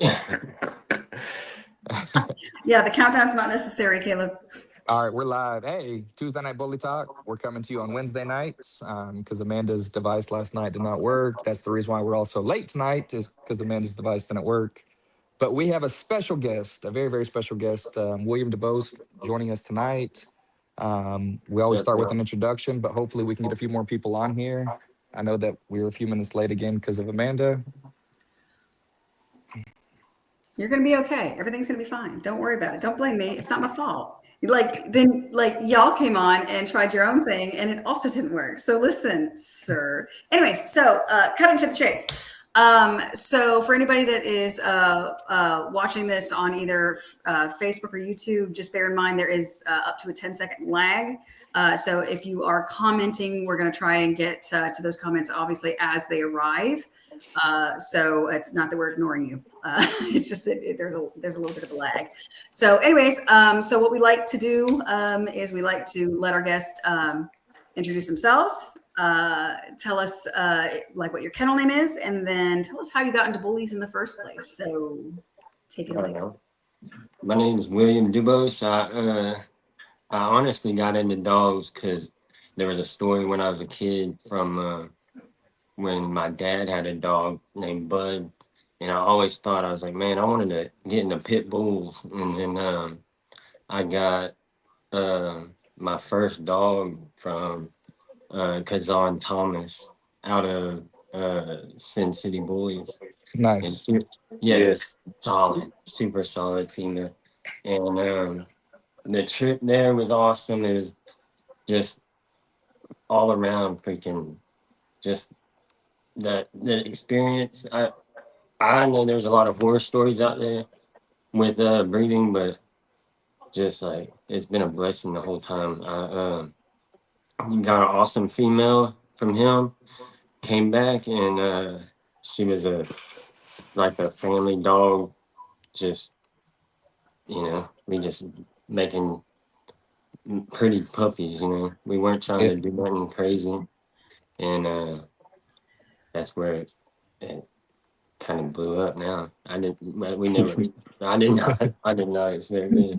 Yeah, the countdown's not necessary, Caleb. All right, we're live. Hey, Tuesday Night Bully Talk. We're coming to you on Wednesday nights because Amanda's device last night did not work. That's the reason why we're all so late tonight, is because Amanda's device didn't work. But we have a special guest, a very, very special guest, William Dubose, joining us tonight. We always start with an introduction, but hopefully we can get a few more people on here. I know that we were a few minutes late again because of Amanda. You're going to be okay. Everything's going to be fine. Don't worry about it. Don't blame me. It's not my fault. Like y'all came on and tried your own thing and it also didn't work. So listen, sir. Anyways, so cutting to the chase. So for anybody that is watching this on either Facebook or YouTube, just bear in mind there is up to a 10-second lag. So if you are commenting, we're going to try and get to those comments obviously as they arrive. So it's not that we're ignoring you. It's just that there's a little bit of a lag. So anyways, so what we like to do is we like to let our guests introduce themselves, tell us like what your kennel name is, and then tell us how you got into Bullies in the first place. So take it away. My name is William Dubose. I honestly got into dogs because there was a story when I was a kid from when my dad had a dog named Bud, and I always thought, I was like, man, I wanted to get into pit bulls, and then I got my first dog from Kazan Thomas out of Sin City Bullies. And Nice. yes, solid, super solid female. And the trip there was awesome. It was just all around freaking just the experience. I know there's a lot of horror stories out there with breeding, but just like it's been a blessing the whole time. I got an awesome female from him. Came back and she was like a family dog. Just we just making pretty puppies. We weren't trying to do nothing crazy, and that's where it kind of blew up. Now I didn't. We never. I did not. I did not expect it.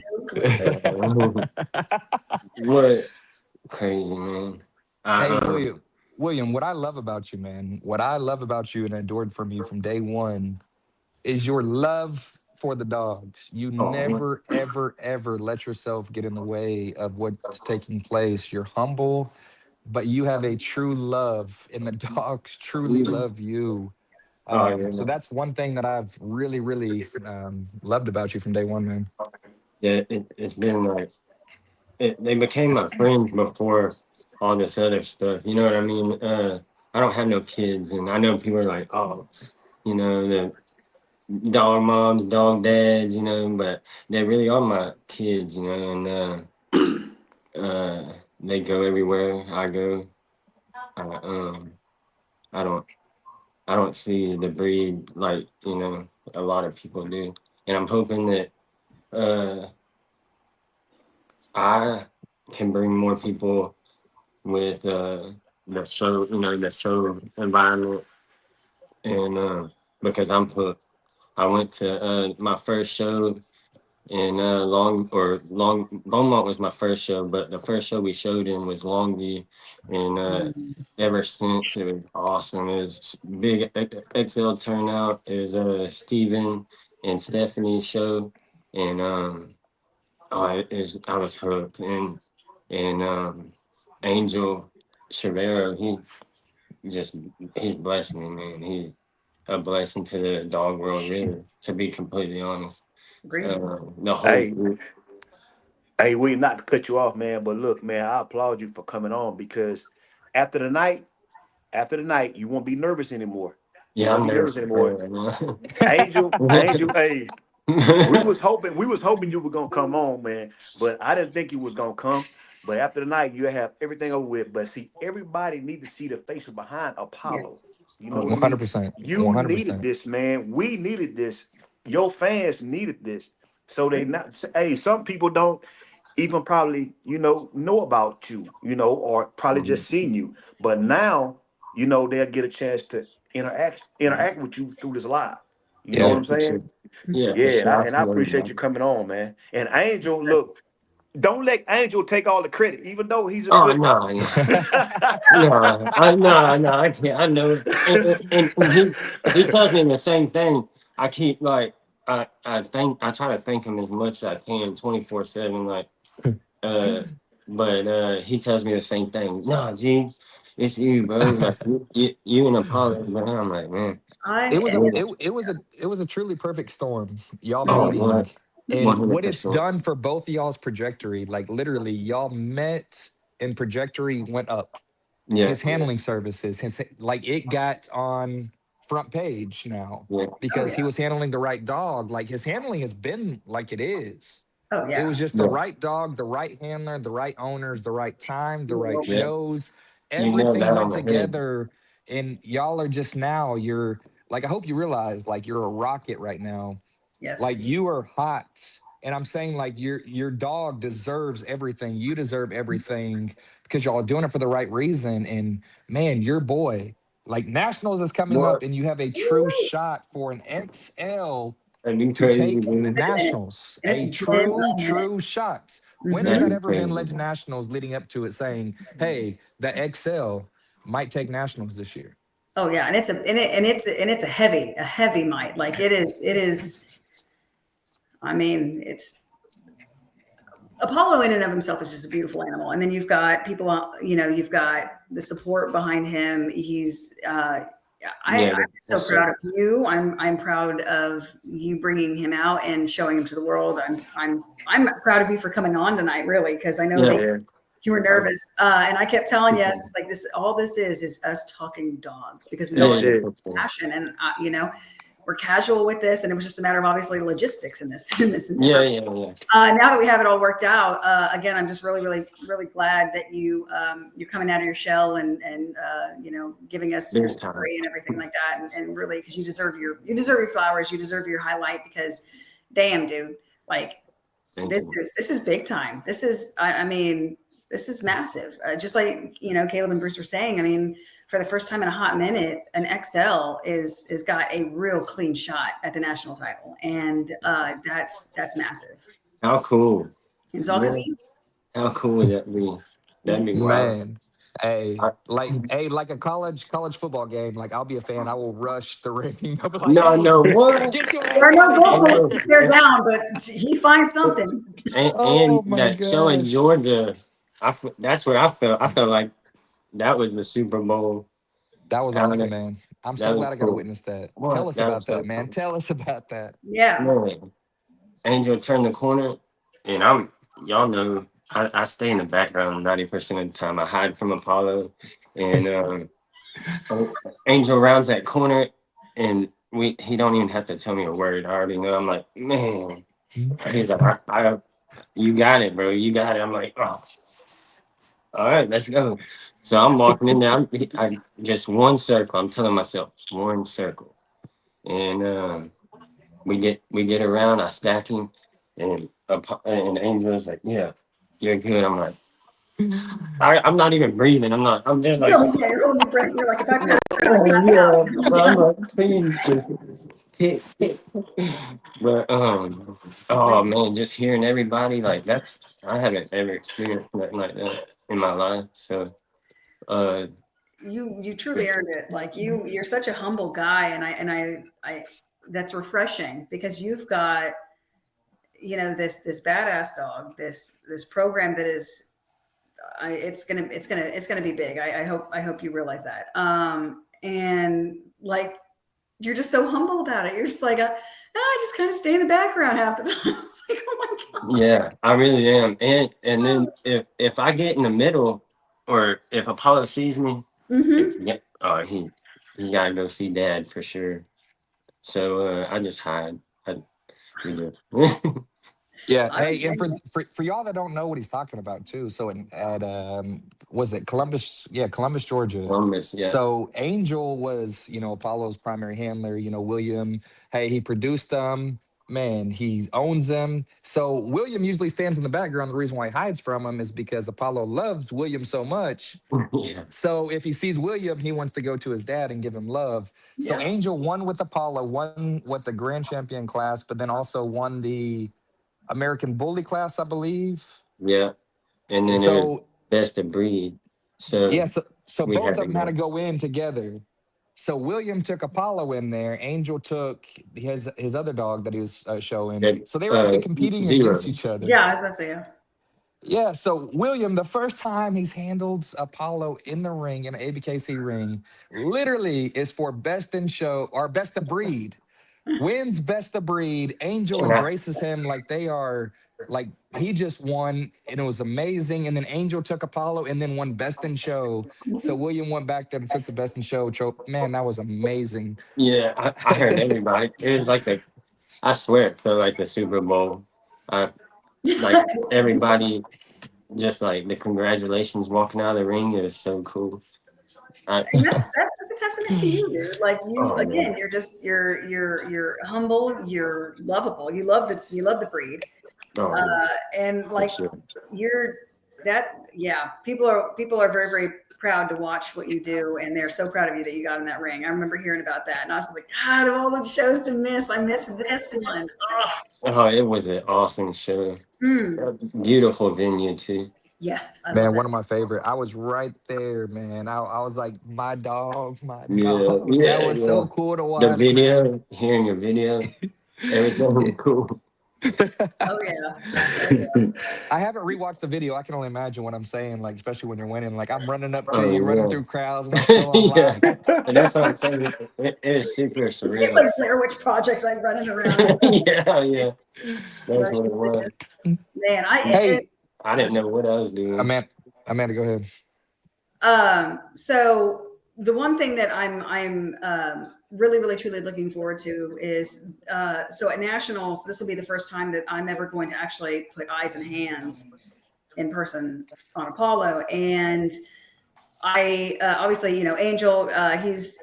What crazy, man. Hey, I William, what I love about you, man, what I love about you and adored from you from day one is your love for the dogs. You oh never, ever, ever let yourself get in the way of what's taking place. You're humble, but you have a true love, and the dogs truly love you. oh yeah. So that's one thing that I've really, really loved about you from day one, man. Yeah, it's been like they became my friends before all this other stuff. You know what I mean? I don't have no kids, and I know people are like, oh, the dog moms, dog dads, but they really are my kids, and they go everywhere I go. I, um, I don't, I don't see the breed like a lot of people do, and I'm hoping that uh, I can bring more people with the show environment, and because I'm hooked. I went to my first show in Longmont was my first show, but the first show we showed in was Longview, and ever since it was awesome. It was big XL turnout. It was Steven and Stephanie's show, and I was hooked, and Angel Chavero, he's blessed me, man. He a blessing to the dog world, really, to be completely honest. Great. The whole Hey, group. hey, we not to cut you off, man, but look, man, I applaud you for coming on because after the night, you won't be nervous anymore. You Yeah, won't I'm be nervous nervous. anymore. Angel, hey, we was hoping you were gonna come on, man, but I didn't think you was gonna come. But after the night, you have everything over with. But see, everybody need to see the face behind Apollo. Yes. You know what I mean? 100%. You needed 100%. this, man. We needed this. Your fans needed this. So they not. Hey, some people don't even probably know about you, or probably just seen you. But now, they'll get a chance to interact with you through this live. You know Yeah. what Yeah, I'm for sure. saying? Yeah, for sure. Yeah, I'll and I tell appreciate everybody. you coming on, man. And Angel, look, don't let Angel take all the credit, even though he's a Oh good. no, no, I can't. I know, and he tells me the same thing. I keep like I try to thank him as much as I can, 24/7. Like, uh, but he tells me the same thing. Nah, G, it's you, bro. Like you and Apollo, man. I'm like, man, It was a yeah. it was a truly perfect storm. Y'all Oh, meeting what? and One hundred what it's percent. done for both of y'all's trajectory. Like literally, y'all met and trajectory went up. Yeah, His handling services, his like it got on front page now yeah, Oh because yeah. he was handling the right dog. Like his handling has been like it is. Oh It yeah. was just the yeah, right dog, the right handler, the right owners, the right time, the right yeah. shows. You nailed Everything that on went the head. together. And y'all are just now, you're like, I hope you realize like you're a rocket right now. Like Yes. you are hot. And I'm saying like your dog deserves everything. You deserve everything because y'all are doing it for the right reason. And man, your boy, like Nationals is coming up What? and you have a true Woo! shot for an XL That'd be to crazy, take dude. nationals. And A it's been true, a minute. true shot. When has Hmm. That'd that be ever been crazy. led to nationals leading up to it saying, hey, the XL might take nationals this year? Oh yeah, and it's a heavy might. Like it is. I mean, it's Apollo in and of himself is just a beautiful animal, and then you've got people. You've got the support behind him. He's. I'm Yeah, so that's proud so. of you. I'm proud of you bringing him out and showing him to the world. I'm proud of you for coming on tonight, really, because I know Yeah, that Yeah. you were um, nervous, and I kept telling you, it's like this. All this is us talking dogs because we yeah, all That's have yeah, it. for sure. passion, and we're casual with this, and it was just a matter of obviously logistics in this in this Yeah, endeavor. yeah, yeah. Now that we have it all worked out, again, I'm just really, really, really glad that you're coming out of your shell and giving us your Big time. story and everything like that, and really because you deserve your flowers, you deserve your highlight because, damn, dude, like Thank this you. is big time. This is I mean this is massive. Just like Caleb and Bruce were saying. I mean, for the first time in a hot minute, an XL is got a real clean shot at the national title, and that's massive. How cool. It's all because of Yeah. you. How cool would that be? That'd be wild. Man, I, like a college football game. Like I'll be a fan. I will rush the ring. I'll be like, no, hey, no, what? get your There ass are out no of here. goalposts Hey, to tear down, but he finds something. Oh and my that show in gosh. Georgia, that's where I felt. I felt like that was the Super Bowl. That was Down awesome, there. man. I'm That so was glad I got to cool. witness that. Tell What? us That was about so that, man. cool. Tell us about that. Yeah. Man, Angel turned the corner, and y'all know, I stay in the background 90% of the time. I hide from Apollo, and Angel rounds that corner, and he don't even have to tell me a word. I already know. I'm like, man. He's like, you got it, bro. You got it. I'm like, oh, all right, let's go. So I'm walking in there. I just one circle. I'm telling myself one circle, and we get around. I stack him, and Angel's like, yeah, you're good. I'm like, I'm not even breathing. I'm just like, You're holding your breath. You're like, if I pass out, I oh pass out. yeah, bro. I'm like, please, just hit. But oh man, just hearing everybody like I haven't ever experienced nothing like that in my life. So uh You truly earned it. Like you're such a humble guy, and I that's refreshing because you've got this badass dog, this program that is it's gonna be big. I hope you realize that. And like you're just so humble about it. You're just like, no, I just kind of stay in the background half the time. It's like, oh my god. yeah, I really am. And then if I get in the middle or if Apollo sees me, it's Mm-hmm. yeah, oh he's gotta go see dad for sure. So I just hide. We do. Yeah. I don't Hey, and blame for y'all that don't know what he's talking about too. So at was it Columbus? Yeah, Columbus, Georgia. Columbus, yeah. So Angel was, Apollo's primary handler, William. Hey, he produced them. man, he owns them. So William usually stands in the background. The reason why he hides from him is because Apollo loves William so much. Yeah. So if he sees William, he wants to go to his dad and give him love. So Yeah. Angel won with Apollo, won with the grand champion class, but then also won the American Bully class, I believe. Yeah. And then it was So best of breed. yeah, So so we both had of to them had to go. go in together. So William took Apollo in there. Angel took his other dog that he was showing. That, So they were actually competing zero. against each other. Yeah, I was about to say, yeah. Yeah. So William, the first time he's handled Apollo in the ring in an ABKC ring, literally is for best in show or best of breed. Wins best of breed. Angel And I, embraces him like they are like he just won and it was amazing. And then Angel took Apollo and then won best in show. So William went back there and took the best in show trophy. Man, that was amazing. yeah, I heard everybody. It was like I swear it felt like the Super Bowl. Like everybody, just like the congratulations walking out of the ring. It was so cool. I, And that's a testament to you, dude. Like you oh again, man, you're humble, you're lovable. You love the breed. oh yeah, And for like sure. you're that yeah, people are very, very proud to watch what you do, and they're so proud of you that you got in that ring. I remember hearing about that, and I was like, God, of all the shows to miss, I missed this one. Oh, it was an awesome show. Beautiful venue too. Yes, I love Man, that. one of my favorite. I was right there, man. I was like, my dog, my Yeah, dog. That yeah, was yeah. so cool to The watch, man. video, hearing your video, everything was cool. Oh yeah. Oh yeah. I haven't rewatched the video. I can only imagine what I'm saying, like, especially when you're winning. Like, I'm running up to you, running Oh through crowds, and I'm still on yeah, live. and that's what I'm saying. It is super It's surreal. like Blair Witch Project, like running around. Yeah, yeah, that's what it Motion was. sickness. Man, Hey, I didn't know what I was doing. Amanda, go ahead. So the one thing that I'm really, really, truly looking forward to is so at Nationals, this will be the first time that I'm ever going to actually put eyes and hands in person on Apollo. And I obviously, Angel, he's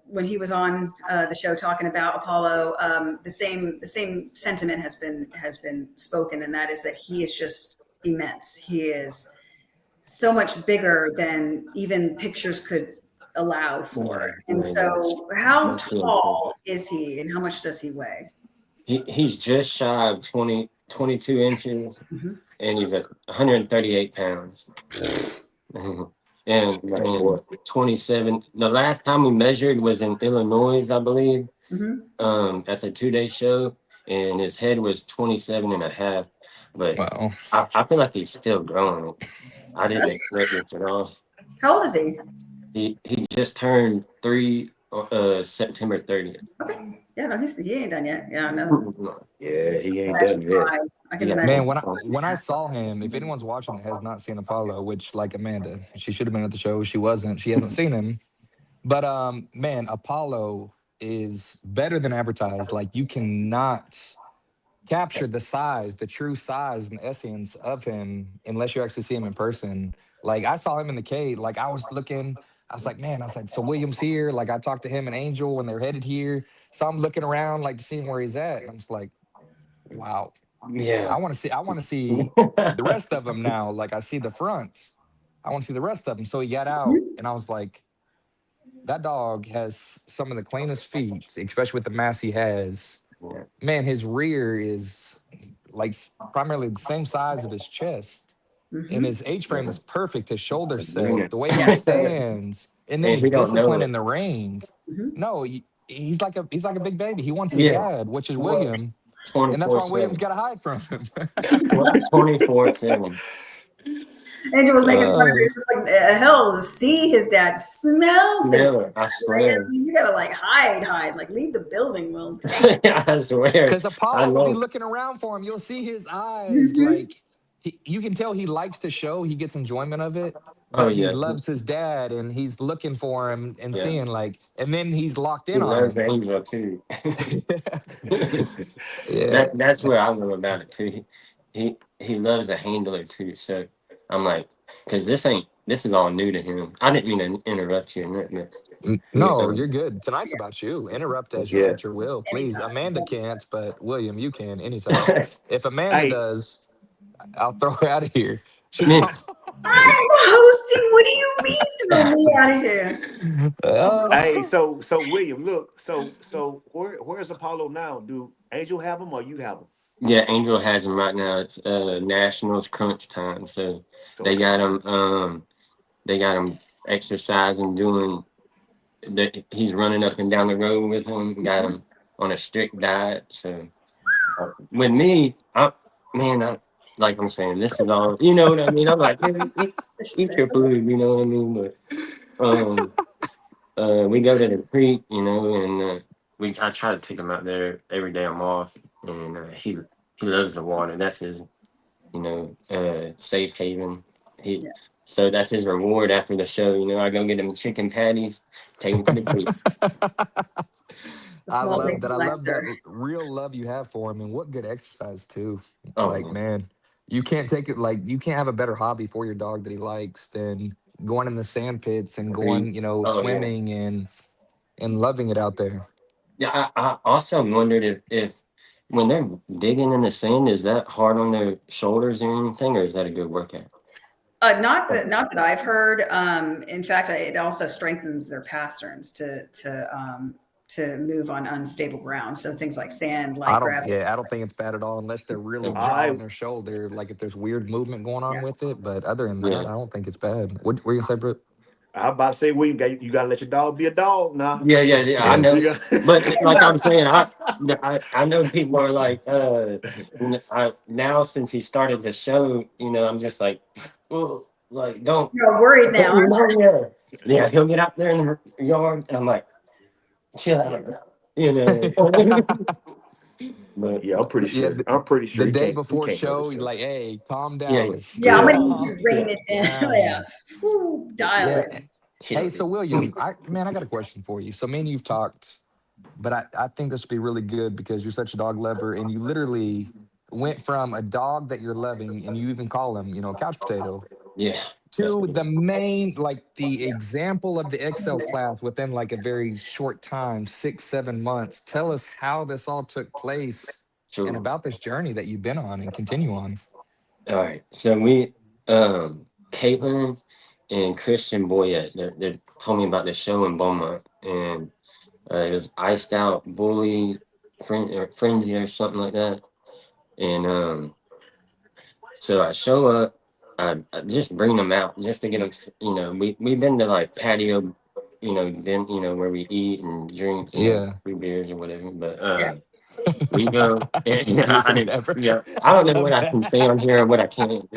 when he was on the show talking about Apollo, the same sentiment has been spoken, and that is that he is just immense. He is so much bigger than even pictures could allow for. And so, how tall is he, and how much does he weigh? He's just shy of 22 inches, Mhm. and he's at 138 pounds. and 27. The last time we measured was in Illinois, I believe, at the 2-day show, and his head was 27 and a half. But Wow. I feel like he's still growing. I didn't expect this at all. How old is he? He just turned 3 September 30th. Okay. Yeah, no, he ain't done yet. Yeah, no. Yeah, he ain't Imagine done yet. 5. I can Yeah. imagine. Man, when I saw him, if anyone's watching it has not seen Apollo, which like Amanda, she should have been at the show. She wasn't. She hasn't seen him. But man, Apollo is better than advertised. Like you cannot capture the size, the true size and essence of him unless you actually see him in person. Like I saw him in the cage. Like I was looking, I was like, man, I was like, so William's here. Like I talked to him and Angel when they're headed here. So I'm looking around like to see where he's at. And I'm just like, wow. Yeah. I want to see the rest of them now. Like I see the front. I want to see the rest of them. So he got out and I was like, that dog has some of the cleanest feet, especially with the mass he has. Yeah. Man, his rear is like primarily the same size of his chest. And his H frame is perfect. His shoulders set, the way he stands, and then And his he don't know discipline it. in the ring. No, he's like a big baby. He wants his Yeah. dad, which is William, and that's why William's 24/7. got to hide from him. 24/7. Angel was making fun of it. It's just like hell to see his dad, smell his Never, dad. I Like, swear. you gotta like hide, like leave the building, Will. I swear. Because I Apollo will be know. looking around for him. You'll see his eyes. Like you can tell he likes the show. He gets enjoyment of it. Oh But he yeah. loves his dad, and he's looking for him and Yeah. seeing like, and then he's locked He in on loves him. Angel too. Yeah. That's where I know about it too. He loves a handler too. So I'm like, because this ain't this is all new to him. I didn't mean to interrupt you. No, you're good. Tonight's about you. Interrupt Yeah. at your will, please. Anytime. Amanda can't, but William, you can anytime. If Amanda Hey, does, I'll throw her out of here. She's man, on. I'm hosting. What do you mean throw me out of here? hey, Oh. so William, look, so where's Apollo now? Do Angel have him or you have him? yeah, Angel has him right now. It's Nationals crunch time, so So they got him. They got him exercising, doing. He's running up and down the road with him. Got him on a strict diet. So with me, like I'm saying, this is all. You know what I mean? I'm like, man, eat your food. You know what I mean? But um, we go to the creek, and I try to take him out there every day I'm off, and he loves the water. That's his, safe haven. He Yeah. So that's his reward after the show. I go get him chicken patties, take him to the creek. The I small things love that. in I life, love that sir. real love you have for him, and what good exercise too. Oh Like, man, man, you can't take it. Like, you can't have a better hobby for your dog that he likes than going in the sand pits and creek. going, Oh yeah, swimming and loving it out there. yeah. I also wondered if when they're digging in the sand, is that hard on their shoulders or anything, or is that a good workout? Not that I've heard. In fact, it also strengthens their pasterns to move on unstable ground. So things like sand, light gravel. I don't think it's bad at all unless they're really I jawing their shoulder. Like if there's weird movement going on Yeah. with it. But other than that, Yeah. I don't think it's bad. What were you gonna say, Britt? about to say, William, you gotta let your dog be a dog now. Yeah. I know, You Yes. got but like Well, I'm saying, I know people are like, now since he started the show, I'm just like, oh, like don't, you're all worried now, aren't yeah, he'll get out there in the yard, and I'm like, chill out, but yeah, I'm pretty Yeah, sure. I'm pretty the sure he day can't. He before can't go to show, you're show. like, hey, calm yeah, down. you? Yeah, I'm gonna Yeah, need you to rein Calm it in. down. Yes. Whew, dial yeah, Yeah. it. Hey, chill. so William, I got a question for you. So me and you've talked, but I think this would be really good because you're such a dog lover and you literally went from a dog that you're loving and you even call him, couch potato, Yeah, that's to the main, like the example of the XL class within like a very short time, 6, 7 months. Tell us how this all took place and true. about this journey that you've been on and continue on. All right, so Caitlin and Christian Boyette, they told me about the show in Beaumont, and it was Iced Out Bully Frenzy or something like that. And so I show up, I just bring them out just to get them. We've been to like patio, then where we eat and drink, Yeah. free beers or whatever. But Yeah. we go, and Free beers I or didn't, whatever. I I don't know love what I can say that. on here or what I can't.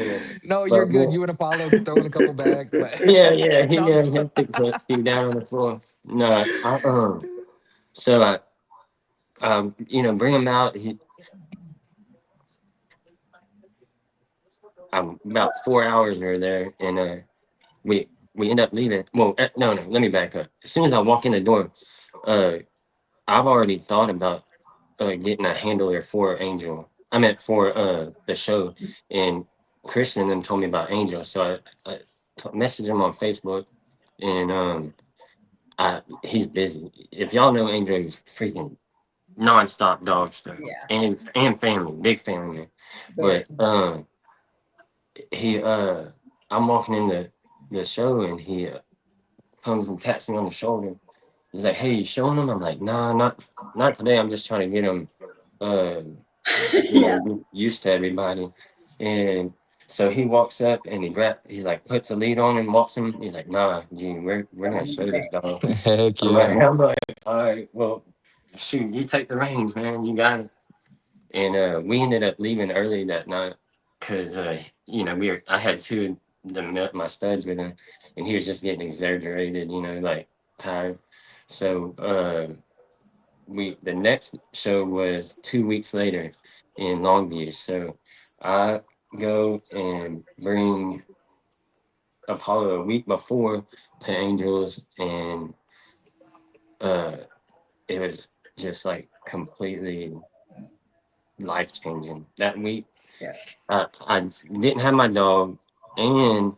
No, you're But good. You and Apollo throwing a couple back, but no, I'm he'll pick you down on the floor. No, so bring him out. About 4 hours we were there, and we end up leaving. Well, no, let me back up. As soon as I walk in the door, uh, I've already thought about getting a handler for Angel. I meant for the show, and Christian and them told me about Angel, so I messaged him on Facebook, and he's busy. If y'all know Angel, he's freaking nonstop dog stuff, Yeah. and family, big family man. Very. But he I'm walking in the show, and he comes and taps me on the shoulder. He's like, "Hey, you showing him?" I'm like, "Nah, not today. I'm just trying to get him, uh, Yeah. used to everybody." And so he walks up and he's like, puts a lead on and walks him. He's like, "Nah, Gene, we're gonna show this dog." heck I'm like, yeah. "All right, well, shoot, you take the reins, man. You got it." And we ended up leaving early that night because I had two of my studs with him, and he was just getting exaggerated, like tired. So the next show was 2 weeks later in Longview. So I go and bring Apollo a week before to Angels, and uh, it was just like completely life changing that week. Yeah. I didn't have my dog, and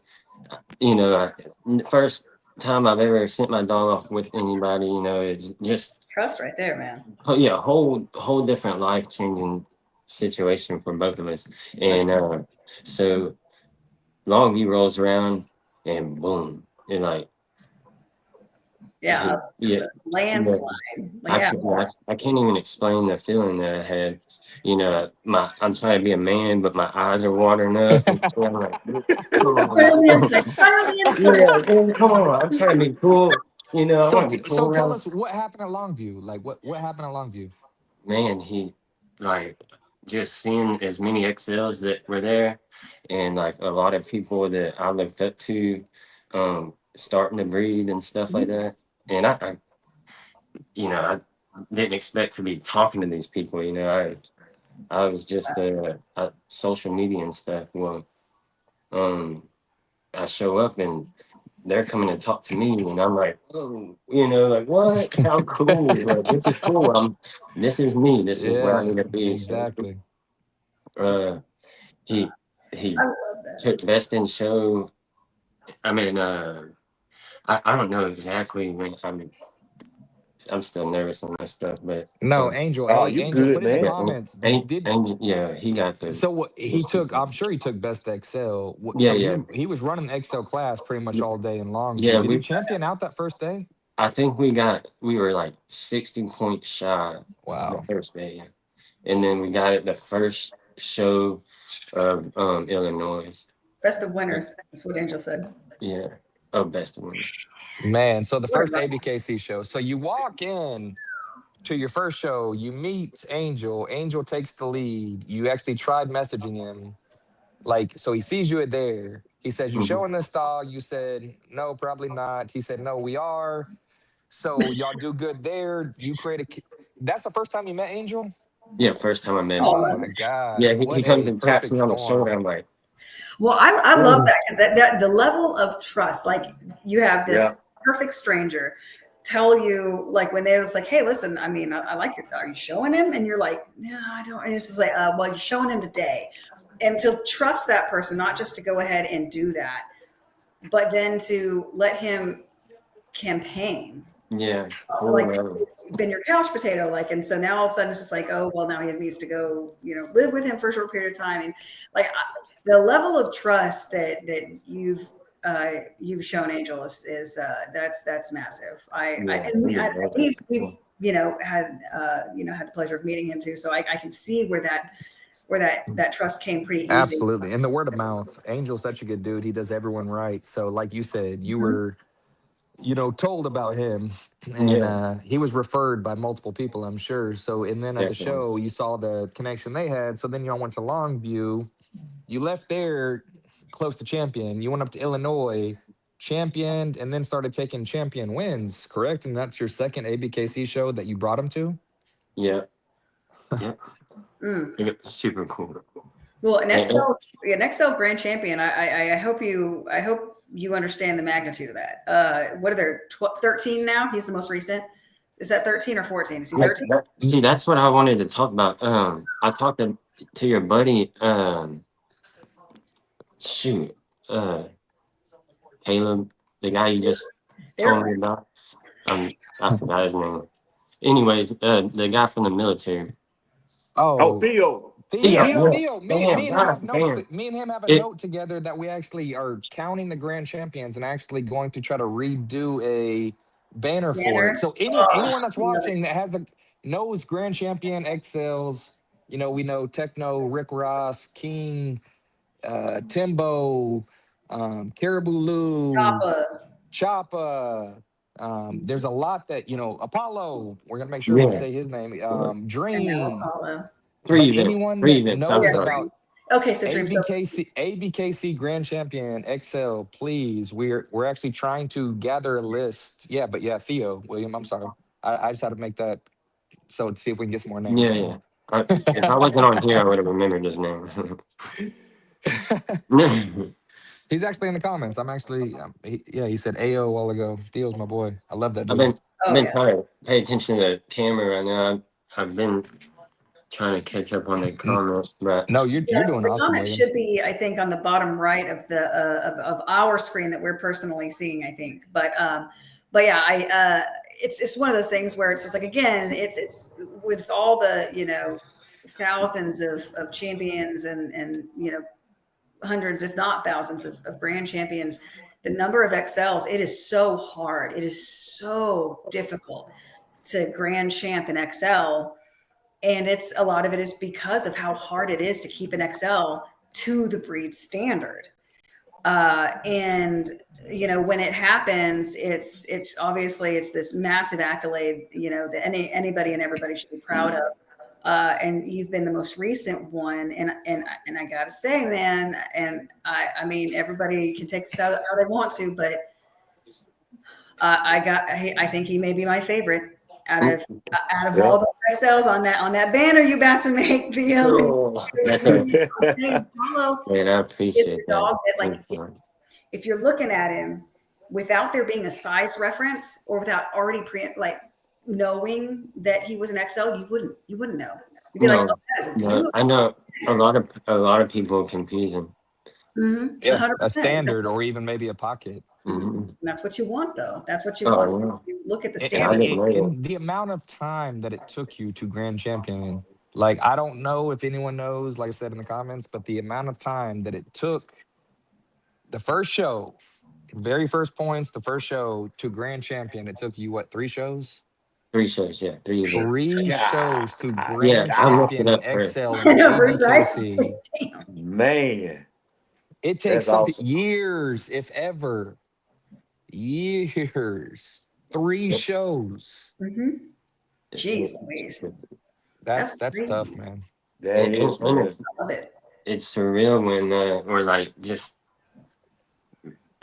The first time I've ever sent my dog off with anybody, it's just Trust right there, man. whole different life changing situation for both of us. And so Longview rolls around and boom, and like Yeah, just yeah, a landslide. I Yeah. can't even explain the feeling that I had. I'm trying to be a man, but my eyes are watering up. And I'm like, come on. Yeah, man, come on. I'm trying to be cool. I want to be So cool tell around. us what happened at Longview. Like what happened at Longview? Man, he like just seeing as many XLs that were there, and like a lot of people that I looked up to, starting to breed and stuff like that. And I didn't expect to be talking to these people. I was just social media and stuff. Well, I show up and they're coming to talk to me, and I'm like, oh, like what? How cool! Like, this is cool. This is me. This is where I Yeah, need to be. So, exactly. he I he love that. took best in show. I mean, I don't know exactly. Man, I'm still nervous on this stuff, but No, Angel. Oh, Hey, you Angel, good, put in the yeah, man. comments. Did yeah, he got the. so what he took? I'm sure he took best XL. Yeah, So yeah, he was running the XL class pretty much all day in Longview. yeah. Did he champion out that first day? I think we were like 60 points shy the Wow. first day, and then we got it the first show of Illinois. Best of winners. That's what Angel said. Yeah, oh, best one. Man, so the What a first ABKC show. So you walk in to your first show, you meet Angel. Angel takes the lead. You actually tried messaging him. Like, so he sees you there. He says, "You Mhm. showing this dog?" You said, "No, probably not." He said, "No, we are." So y'all do good there. You create a. That's the first time you met Angel? Yeah, first time I met him. Oh, Oh love my it. gosh. Yeah, he What comes a and taps perfect me on the storm. shoulder. I'm like, Well, I love "Mm." that because that the level of trust, like you have Yeah. this perfect stranger tell you, like when they was like, "Hey, listen, I mean, I like your. Are you showing him?" And you're like, "No, I don't." And it's just like, "Well, you're showing him today," and to trust that person, not just to go ahead and do that, but then to let him campaign. Yeah, Like cool. been your couch potato, like, and so now all of a sudden it's just like, oh well, now he needs to go, live with him for a short period of time, and like the level of trust that you've shown Angel is that's massive. Yeah, And he was we've had the pleasure of meeting him too, so I can see where that trust came pretty easy. Absolutely. And the word of mouth. Angel's such a good dude. He does everyone right. So, like you said, you Mhm. were told about him, and Yeah, he was referred by multiple people, I'm sure. So, and then at the definitely. show, you saw the connection they had. So then y'all went to Longview. You left there close to champion. You went up to Illinois, championed, and then started taking champion wins, correct? And that's your second ABKC show that you brought him to? Yeah, yeah, Mm. it was super cool. Well, And, an XL Grand Champion. I hope you understand the magnitude of that. What are there? 13 now? He's the most recent. Is that 13 or 14? Is he 13? see, that's what I wanted to talk about. I talked to your buddy. Shoot, uh, Caleb, the guy you just There. told me about. I forgot his name. Anyways, the guy from the military. Oh, Oh, Theo. Theo, yeah, Theo, damn, me and him have god notes. damn. Me and him have a It, note together that we actually are counting the grand champions and actually going to try to redo a banner for it. Banner. So Oh, anyone that's love it. watching that knows grand champion XLs, we know Techno, Rick Ross, King, Timbo, Caribou Lou, Choppa. Choppa. There's a lot that Apollo. We're gonna make sure we yeah, say his name. I know Dream. Apollo. But anyone three that events. I'm knows Yeah, sorry. about Dream. Okay, so Dream. So ABKC Grand Champion XL, please. We're actually trying to gather a list. Yeah, but yeah, Theo William. I'm sorry. I just had to make that so to see if we can get some more names Yeah, in yeah. there. If I wasn't on here, I would have remembered his name. He's actually in the comments. I'm actually, he said AO a while ago. Theo's my boy. I love that I've dude. been oh I've been yeah. trying to pay attention to the camera right now. I've been trying to catch up on the comments, but No, you're doing the awesome, comment William. should be, I think, on the bottom right of the of our screen that we're personally seeing, I think. But yeah, it's one of those things where it's just like, again, it's with all the, you know, thousands of champions and you know, hundreds, if not thousands of grand champions, the number of XLs, it is so hard. It is so difficult to grand champ an XL. And it's a lot of it is because of how hard it is to keep an XL to the breed standard. And you know, when it happens, it's obviously it's this massive accolade, you know, that anybody and everybody should be proud of. And you've been the most recent one, and I gotta say, man, and I mean, everybody can take this out how they want to, but I think he may be my favorite out of all the XLs on that banner you about to make, the oh, that's a, Apollo man, I is appreciate the dog that, that. like, if you're looking at him without there being a size reference or without already knowing that he was an XL, you wouldn't know. You'd be like, oh, that is a beautiful. I know a lot of people confuse him. Mm-hmm. Yeah, 100%. a standard or even maybe a pocket. Mm-hmm. That's what you want, though. That's what you want. Yeah. You look at the And, standard. and the amount of time that it took you to grand champion, like, I don't know if anyone knows, like I said in the comments, but the amount of time that it took the first show, very first points, the first show to grand champion, it took you what, 3 shows? 3 shows, yeah, 3 of them. 3 Yeah. shows to grand Yeah, I looked champion it in up first. XL I and know, Bruce, right? ABKC. Damn. Man, It takes that's some awesome. years, if ever. Years. 3 shows. Mm-hmm. Jeez Louise. That's crazy. tough, man. That And is, man. I love it. it's surreal when or like just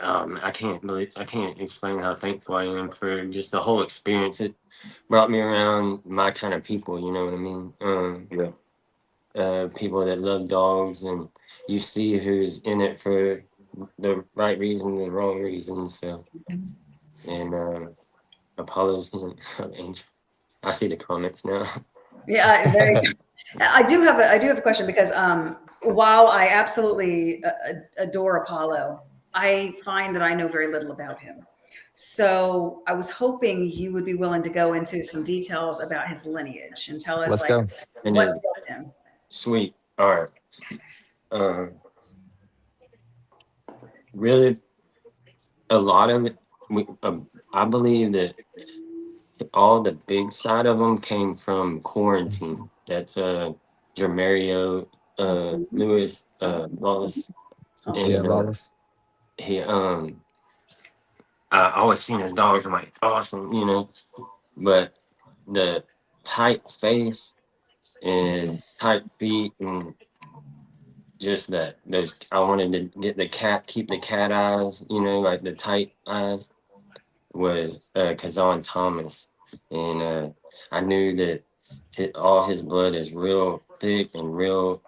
I can't explain how thankful I am for just the whole experience. It brought me around my kind of people, you know what I mean? Yeah. People that love dogs, and you see who's in it for the right reasons and wrong reasons. So, and Apollo's an angel. I see the comments now. Yeah, very good. I do have a question, because while I absolutely adore Apollo, I find that I know very little about him. So I was hoping you would be willing to go into some details about his lineage and tell us Let's like go. And what then, built him. sweet. All right. Really, a lot of it. I believe that all the big side of them came from quarantine. That's Jermario, Lewis, Wallace, Yeah, and Lawless. he I always seen his dogs. I'm like, awesome, you know. But the tight face and tight feet and just those, I wanted to keep the cat eyes, you know, like the tight eyes, was Kazan Thomas. And I knew that all his blood is real thick and real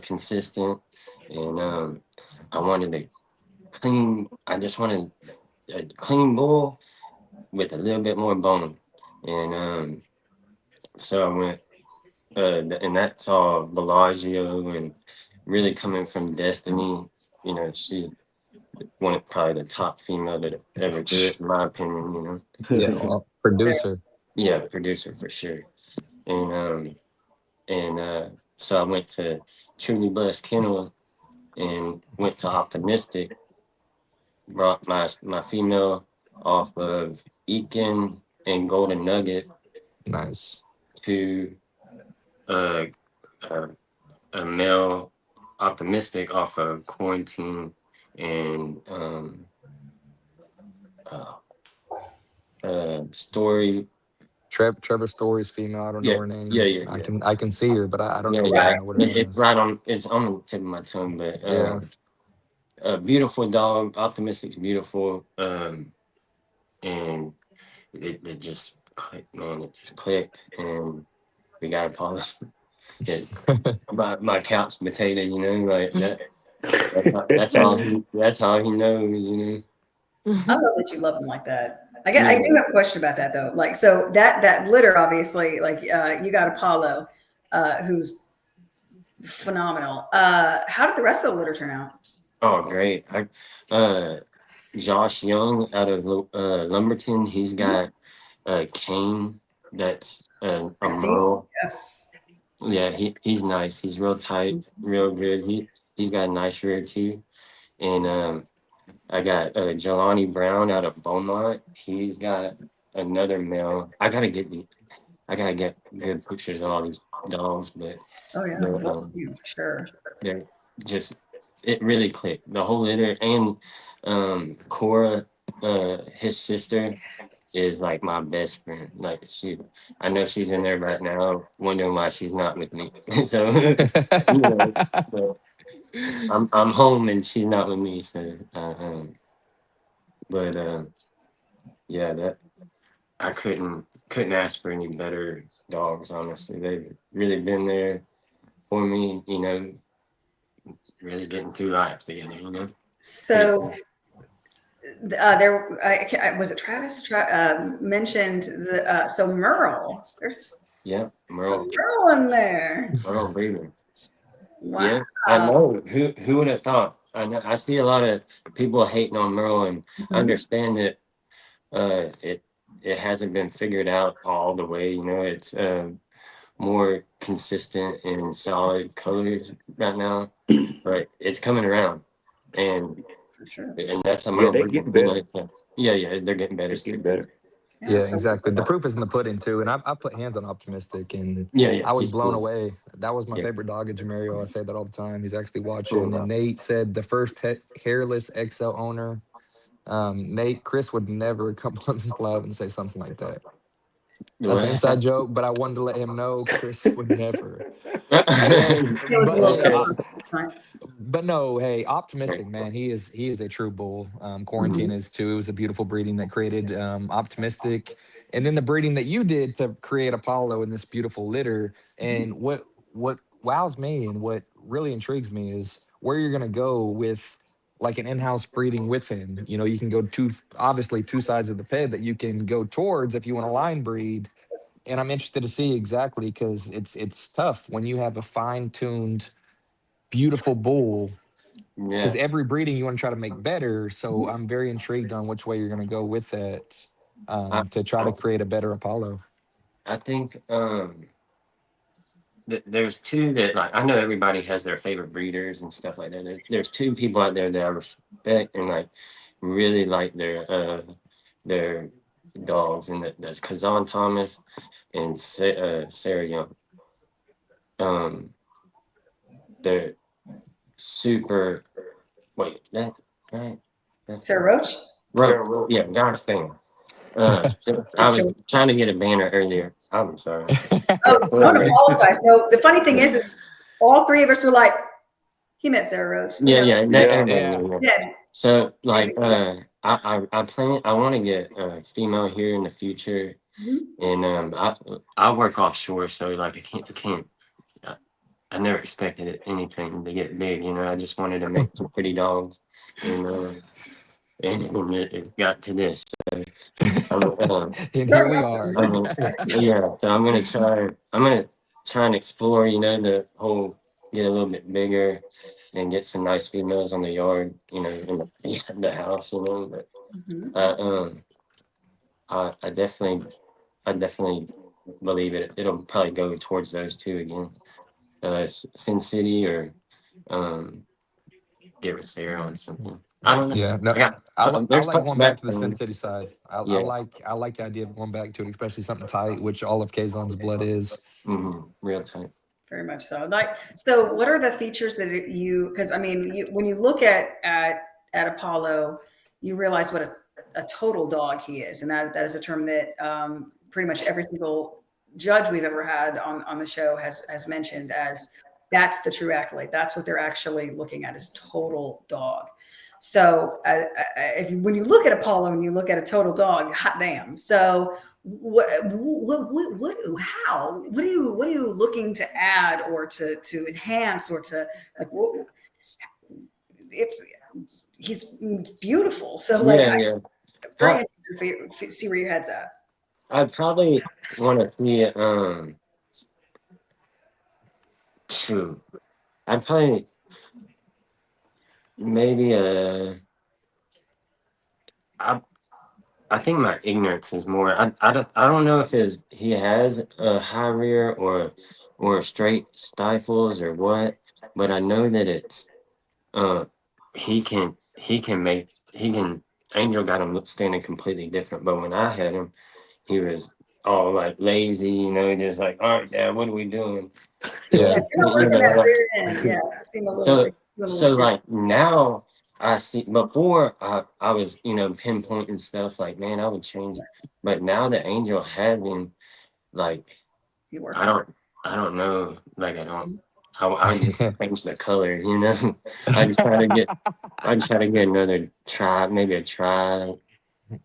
consistent. And I wanted I just wanted a clean bull with a little bit more bone. And so I went, and that's all Bellagio, and really coming from Destiny. You know, she's probably the top female that ever do it, in my opinion. You know, Yeah, well, producer. yeah, producer for sure. And so I went to Truly Blessed Kennels and went to Optimistic. Brought my female off of Eakin and Golden Nugget Nice. to uh, uh, a male Optimistic off of Quarantine and Story. Trevor Story's female. I don't know her name. Yeah. I can see her, but I don't know. Yeah. I don't know what her name It's is. it's on the tip of my tongue, but Yeah. a beautiful dog. Optimistic's beautiful. And it just clicked, man. It just clicked, and we got Apollo. my couch potato, you know, like that. That's how he knows, you know. I love that you love him like that. I do have a question about that though. Like, so that litter, obviously, like you got Apollo, who's phenomenal. How did the rest of the litter turn out? Oh, great. Josh Young out of Lumberton, he's got Kane that's a See? Merle. Yes. Yeah, he's nice. He's real tight, real good. He's got a nice rear too. And I got Jelani Brown out of Beaumont. He's got another male. I gotta get good pictures of all these dogs, but Oh yeah, they're, for sure. they're just it really clicked. The whole litter and Cora, his sister is like my best friend. Like I know she's in there right now, wondering why she's not with me. So you know, but I'm home and she's not with me. So but yeah, that I couldn't ask for any better dogs. Honestly, they've really been there for me. You know, really getting through life together. You know. So was it Travis mentioned the so Merle. There's Yeah, some Merle. Merle in there. Merle Breeder. Wow. Yeah, I know. Who would have thought? I know. I see a lot of people hating on Merle, and I understand that it hasn't been figured out all the way. You know, it's more consistent and solid colors right now, but it's coming around, and For sure. that's a Yeah, Merle they Breeder. getting better. Yeah, they're getting better. It's getting better. Yeah, So exactly. The proof is in the pudding too. And I put hands on Optimistic, and Yeah, I was he's blown cool. away. That was my Yeah, favorite dog at Jamario. I say that all the time. He's actually watching. cool. And Nate said the first hairless XL owner. Nate, Chris would never come on this live and say something like that. That's an inside joke, but I wanted to let him know Chris would never. Yes, it looks a but little hey, Okay. softer. It's fine. but no, hey, optimistic man. He is a true bull. Quarantine is too. It was a beautiful breeding that created optimistic, and then the breeding that you did to create Apollo in this beautiful litter. And what wows me and what really intrigues me is where you're gonna go with like an in-house breeding with him. You know, you can go obviously two sides of the peg that you can go towards if you want to line breed. And I'm interested to see exactly because it's tough when you have a fine-tuned beautiful bull because Yeah, every breeding you want to try to make better. So I'm very intrigued on which way you're going to go with that I, to try I to create a better Apollo. I think there's two that like I know everybody has their favorite breeders and stuff like that. There's two people out there that I respect and like really like their dogs, and that's Kazan Thomas and Sarah Young. Um, they're super. Wait, right? That's Sarah Roach? Roach. Yeah, God's thing. So I was trying to get a banner earlier. I'm sorry. Oh, don't Anyway. apologize. No, the funny thing is all three of us were like, he meant Sarah Roach. Yeah, Yeah. Yeah. So like I want to get a female here in the future, and I work offshore, so like I can't I never expected anything to get big, you know. I just wanted to make some pretty dogs, and and it got to this. So And here we are. yeah, so I'm gonna try and explore, you know, the whole get a little bit bigger and get some nice females on the yard, you know, in the house, you know. But I definitely believe it'll probably go towards those two again. Sin City or get with Sarah on something. I don't know. Yeah, no, I got I there's like pups going back back to the Sin from City side. yeah. I like the idea of going back to it, especially something tight, which all of Kazon's blood is. Real tight. Very much so. Like, so what are the features that you, because I mean, when you look at Apollo, you realize what a total dog he is. And that is a term that pretty much every single judge we've ever had on the show has mentioned as that's the true accolade. That's what they're actually looking at is total dog. So when you look at Apollo and you look at a total dog, hot damn. So how what are you looking to add or to enhance or to like it's he's beautiful, so like Yeah. very interested to see where your head's at. I'd probably want to see Shoot, I'd probably maybe I I think my ignorance is more. I don't know if he has a high rear or straight stifles or what, but I know that it's uh he can Angel got him standing completely different. But when I had him, he was all like lazy, just like, all right, Dad, what are we doing? Yeah, Yeah. you're not working that rear end. Yeah, So it seemed a little so stiff. like now I see before I was pinpointing stuff like, man, I would change it, but now that Angel having like You work I on don't I don't know, like I just change the color. I just try to get another try, maybe a try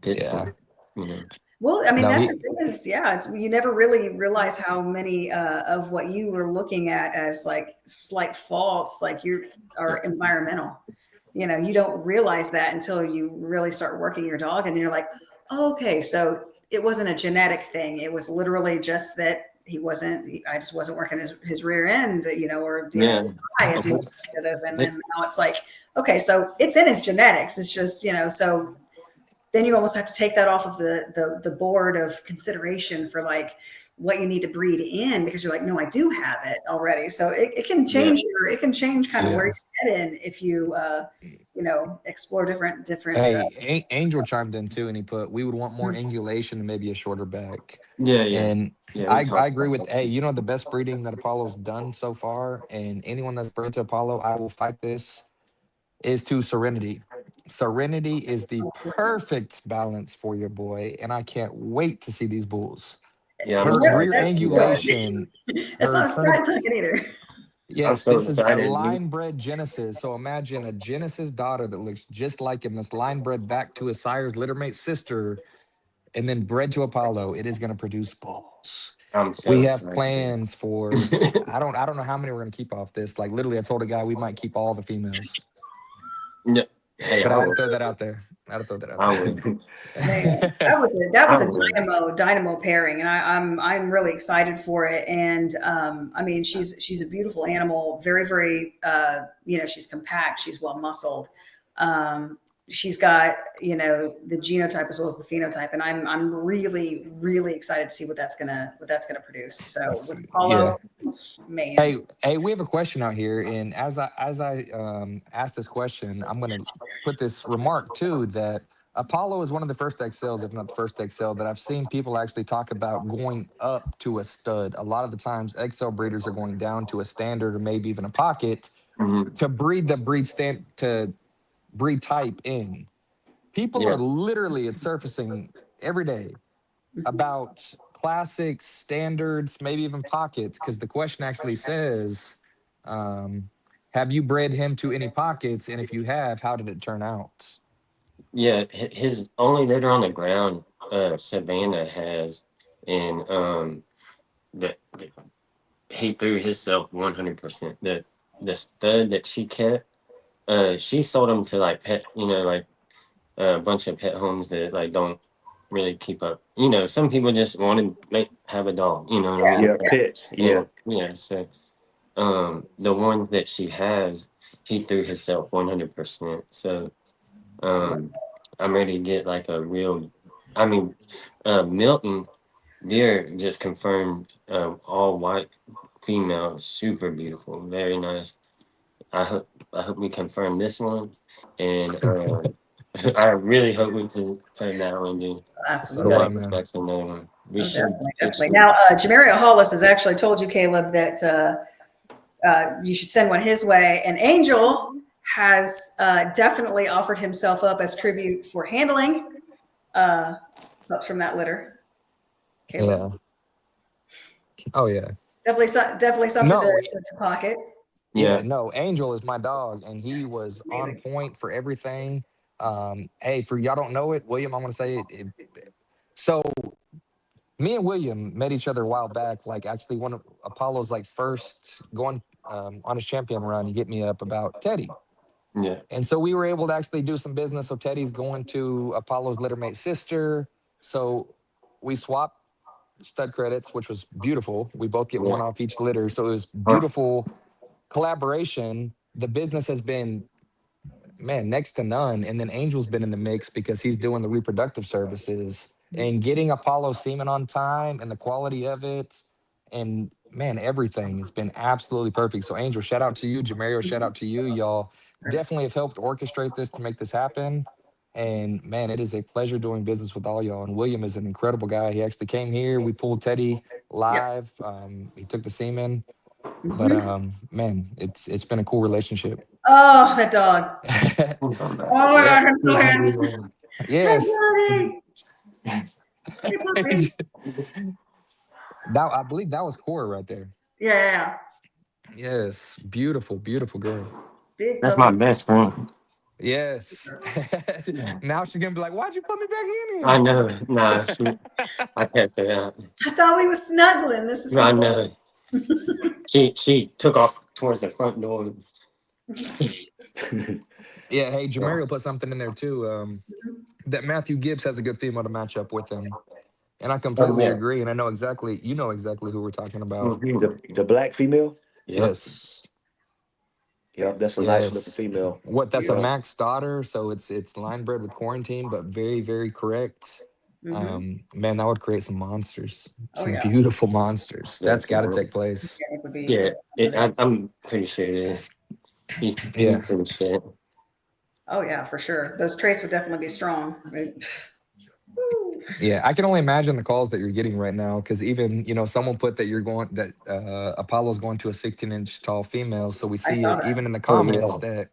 pit Yeah. stop, you know. Well, I mean, No, that's he the thing is, yeah, you never really realize how many of what you were looking at as like slight faults, like are environmental. You don't realize that until you really start working your dog, and you're like, oh, okay, so it wasn't a genetic thing. It was literally just that I just wasn't working his rear end, or the Yeah. eye as he should have. And then now it's like, okay, so it's in his genetics. It's just, so then you almost have to take that off of the board of consideration for like what you need to breed in, because you're like, no, I do have it already. So it can Yeah. change kind of where yeah. you get in if you explore different Hey, Angel chimed in too, and he put we would want more Mhm. angulation and maybe a shorter back. Yeah, yeah. And Yeah, we I talked agree about with, that hey, too. the best breeding that Apollo's done so far, and anyone that's bred to Apollo, I will fight this, is to Serenity. Serenity is the perfect balance for your boy, and I can't wait to see these bulls. Yeah, me Her too. rear That's good. angulation, It's her not a turn. sprat tucket either. I'm Yes, so this is a excited. line bred Genesis. So imagine a Genesis daughter that looks just like him, that's line bred back to his sire's littermate sister, and then bred to Apollo. It is going to produce bulls. I'm so We have excited. plans for. I don't know how many we're going to keep off this. Like literally, I told a guy we might keep all the females, Yeah. Hey, but I I had to would. throw that out there. I had to throw that out I there. would. Man, that I was a would. dynamo pairing, and I'm really excited for it. And I mean, she's a beautiful animal, very very she's compact, she's well muscled. She's got the genotype as well as the phenotype, and I'm really really excited to see what that's gonna produce. So with Yeah. Apollo, man. Hey, we have a question out here, and as I ask this question, I'm going to put this remark too that Apollo is one of the first XLs, if not the first XL, that I've seen people actually talk about going up to a stud. A lot of the times, XL breeders are going down to a standard or maybe even a pocket Mhm. to breed the breed type in. People are Yeah. literally it's surfacing every day about classics, standards, maybe even pockets, because the question actually says, um, have you bred him to any pockets? And if you have, how did it turn out? Yeah. His only litter on the ground, Savannah has, and the he threw himself 100%. The stud that she kept, she sold him to like pet, like a bunch of pet homes that like don't really keep up. Some people just want to have a dog. You know what I Yeah, mean? Yeah, pits. Yeah. And yeah, so the one that she has, he threw himself 100%. So um, I'm ready to get like a real. I mean, Milton Deer just confirmed all white female, super beautiful, very nice. I hope we confirm this one, and I really hope we can confirm that one, dude. We So do absolutely. I, gotta man. expect another one. We Oh, should. definitely, It definitely. should. Now, Jamario Hollis has actually told you, Caleb, that you should send one his way. And Angel has definitely offered himself up as tribute for handling pups from that litter. Caleb, Yeah. Oh yeah. definitely something No. to pocket. Yeah. Yeah, No. Angel is my dog, and he was on Amazing. point for everything. Hey, for y'all don't know it, William, I'm gonna say it. So me and William met each other a while back. Like actually, one of Apollo's like first going on his champion run, he hit me up about Teddy. yeah, And so we were able to actually do some business. So Teddy's going to Apollo's littermate sister. So we swapped stud credits, which was beautiful. We both get one Yeah. off each litter, so it was Huh. beautiful collaboration. The business has been, man, next to none. And then Angel's been in the mix because he's doing the reproductive services and getting Apollo semen on time and the quality of it. And man, everything has been absolutely perfect. So Angel, shout out to you. Jamario, shout out to you. Y'all definitely have helped orchestrate this to make this happen. And man, it is a pleasure doing business with all y'all. And William is an incredible guy. He actually came here. We pulled Teddy Yep. live. He took the semen. But Mhm. Man, it's been a cool relationship. Oh, that dog. Hold on back. Oh my Yeah. God, I'm so happy. Hey, Yes. buddy. Hey, puppy. That, I believe that was Cora right there. Yeah. Yes. Beautiful, beautiful girl. Big That's my puppy. best friend. Yes. Now she's gonna be like, why'd you put me back in I here? know. Nah, I kept it out. I thought we were snuggling. This is I some know. She took off towards the front door. Yeah, hey, Jamario put something in there too. That Matthew Gibbs has a good female to match up with him. And I Oh completely yeah. agree. And I know exactly, you know exactly who we're talking about. Mhm. The black female. Yeah. Yes. Yep, that's a nice looking Yes. female. What, that's a Yeah. Max daughter, so it's line bred with quarantine, but very, very correct. Mhm. Man, that would create some monsters, Oh some yeah. beautiful monsters. Yeah. That's got to take place. It would be. Yeah. I'm pretty sure it is. He's Yeah. pretty shit. Oh yeah, for sure. Those traits would definitely be strong. Woo. Yeah, I can only imagine the calls that you're getting right now because even, someone put that Apollo's going to a 16-inch tall female. So we I see saw it that. even in the Oh comments yeah.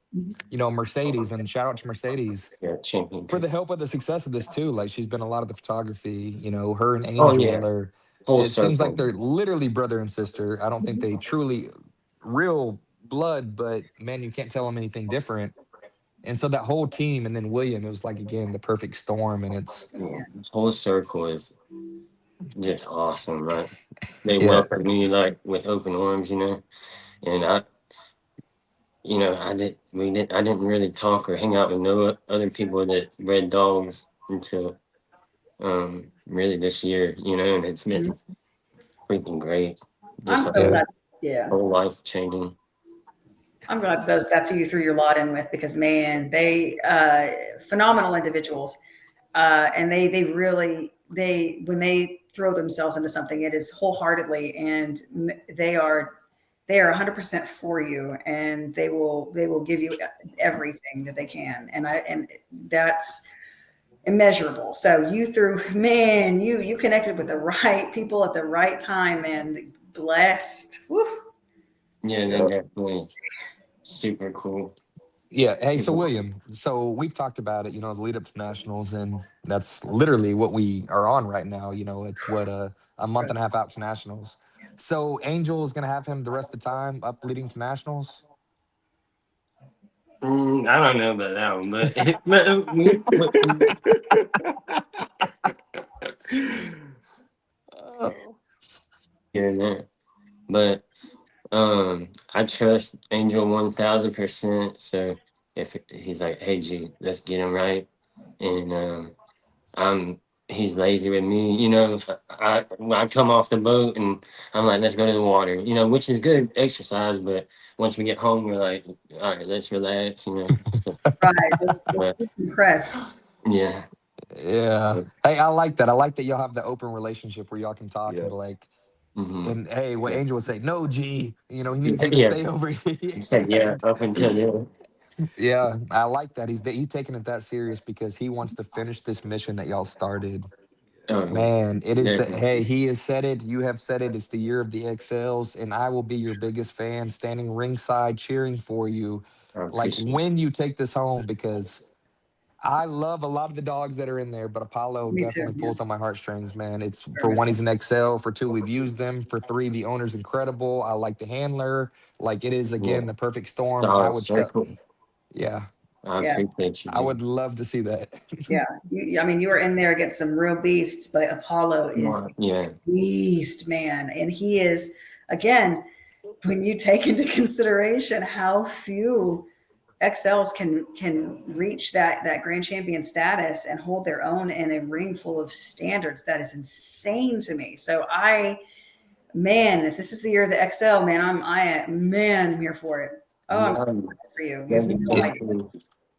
that, Mercedes, and shout out to Mercedes Yeah. Champion. for the help of the success of this too. Like she's been a lot of the photography, her and Oh yeah. Angel are, Full it seems like circle. they're literally brother and sister. I don't think they truly real blood, but man, you can't tell them anything different. And so that whole team, and then William, it was like again the perfect storm, and it's Yeah. Whole circle is just awesome. Like they yeah, welcomed me like with open arms, and I didn't really talk or hang out with no other people that bred dogs until really this year, and it's been freaking great. I'm Just so yeah, glad. Yeah. whole life changing. I'm glad that's who you threw your lot in with because man, they phenomenal individuals, and they really when they throw themselves into something, it is wholeheartedly, and they are 100% for you, and they will give you everything that they can, and that's immeasurable. So you connected with the right people at the right time, and blessed. Woo. Yeah, they're Yep. definitely super cool. yeah. Hey, so William, so we've talked about it, the lead up to nationals, and that's literally what we are on right now. It's what a month and a half out to nationals. So Angel is gonna have him the rest of the time up leading to nationals. I don't know about that one, Oh. hearing that. But I trust Angel 1000%. So if he's like, hey G, let's get him right, and I'm he's lazy with me, when I come off the boat and I'm like, let's go to the water, which is good exercise, but once we get home, we're like, all right, let's relax, Right. Let's But compress. yeah, Yeah. Hey, I like that. I like that y'all have the open relationship where y'all can talk and Yeah. be like, hmm and hey, what Yeah. Angel would say, no, G, he needs you to yeah. stay over He said, yeah, here. up until then. Yeah, I like that. He's taking it that serious because he wants to finish this mission that y'all started. Oh yeah, Man, it is hey, definitely. he has said it. You have said it. It's the year of the XLs, and I will be your biggest fan, standing ringside, cheering for you. I Like appreciate when you take this home, because I love a lot of the dogs that are in there, but Apollo Me too. definitely Yeah. pulls on my heartstrings, man. It's Very for much one, so. he's an XL. For two, we've used them. For three, the owner's incredible. I like the handler. Like it is it. Yeah, again the perfect storm, and I solid would sell. circle. Yeah, I Yeah. appreciate you, I dude. would love to see that. Yeah. I mean, you were in there against some real beasts, but Apollo is Yeah, a beast, man. And he is, again, when you take into consideration how few XLs can reach that grand champion status and hold their own in a ring full of standards. That is insane to me. So man, if this is the year of the XL, man, I'm here for it. Oh, I'm so Yeah, excited for you. You have that'd be no cool idea. too.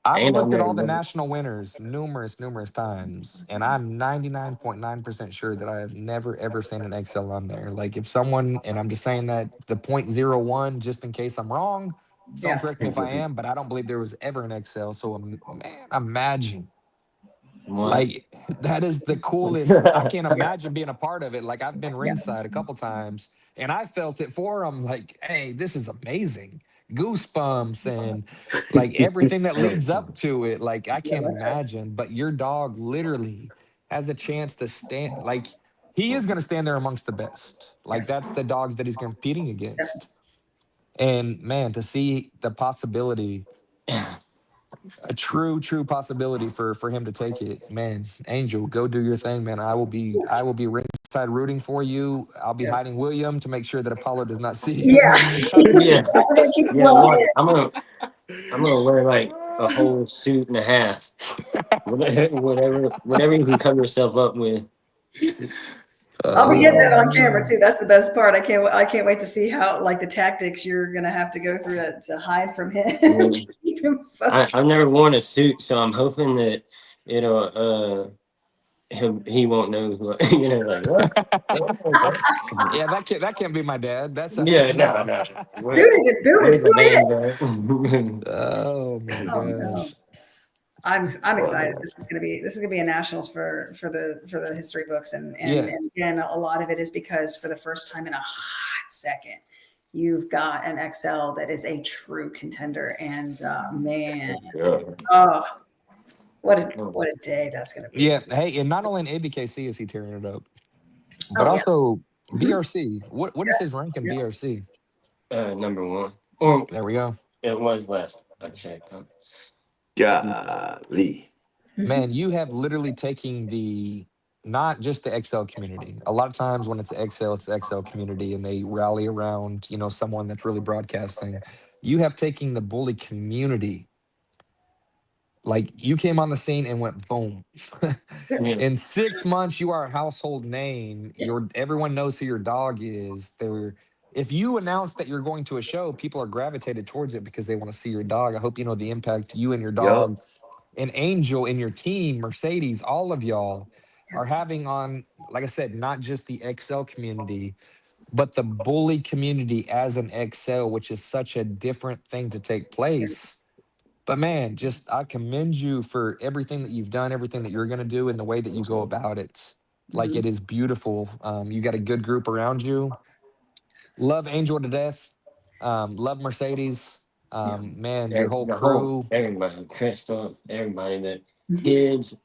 I've And I'm looked at there, all the but national winners numerous times, and I'm 99.9% sure that I have never ever seen an XL on there. Like if someone, and I'm just saying that the .01, just in case I'm wrong, someone Yeah. correct me if I am, but I don't believe there was ever an XL. So man, imagine. what? Like that is the coolest. I can't imagine being a part of it. Like I've been Yeah. ringside a couple times and I felt it for them. Like, hey, this is amazing. Goosebumps and like everything that leads up to it. Like I can't imagine. But your dog literally has a chance to stand. Like he is going to stand there amongst the best. Like Yes. that's the dogs that he's competing Definitely. against. And man, to see the possibility, a true possibility for him to take it, man. Angel, go do your thing, man. I will be ringside rooting for you. I'll be Yeah. hiding William to make sure that Apollo does not see him Yeah. when he comes. Yeah, I'm gonna keep yeah. well What? in. I'm gonna wear like a whole suit and a half. Whatever you can cover yourself up with. I'll be getting it Oh on camera man. too. That's the best part. I can't wait to see how like the tactics you're gonna have to go through to hide from him Yeah. to keep him I've focused. never worn a suit, so I'm hoping that it'll he won't know who like what? Yeah, that can't be my dad. That's Yeah, no, no. no. Suited and booted. Where's the Who it band is? at? Oh my Oh no. gosh. I'm excited. This is gonna be a nationals for the history books, and Yeah. and again, a lot of it is because for the first time in a hot second, you've got an XL that is a true contender, and man, Yeah. oh, what a day that's gonna be. Yeah. Hey, and not only in ABKC is he tearing it up, but Oh yeah. also Mhm. BRC. What is his rank in Yeah. BRC? Number one. Or There we go. it was last I checked. Golly. Man, you have literally taken the not just the XL community. A lot of times when it's XL, it's the XL community and they rally around, someone that's really broadcasting. You have taken the bully community. Like you came on the scene and went boom. Yeah. In 6 months, you are a household name. Yes. Everyone knows who your dog is. If you announce that you're going to a show, people are gravitated towards it because they want to see your dog. I hope you know the impact you and your Yup. dog and Angel and your team, Mercedes, all of y'all are having on, like I said, not just the XL community, but the bully community as an XL, which is such a different thing to take place. But man, just I commend you for everything that you've done, everything that you're going to do, and the way that you go about it. Like Mhm. it is beautiful. You got a good group around you. Love Angel to death. Love Mercedes. Yeah. Man, your whole The whole crew. everybody, Crystal, everybody, the Mhm. kids.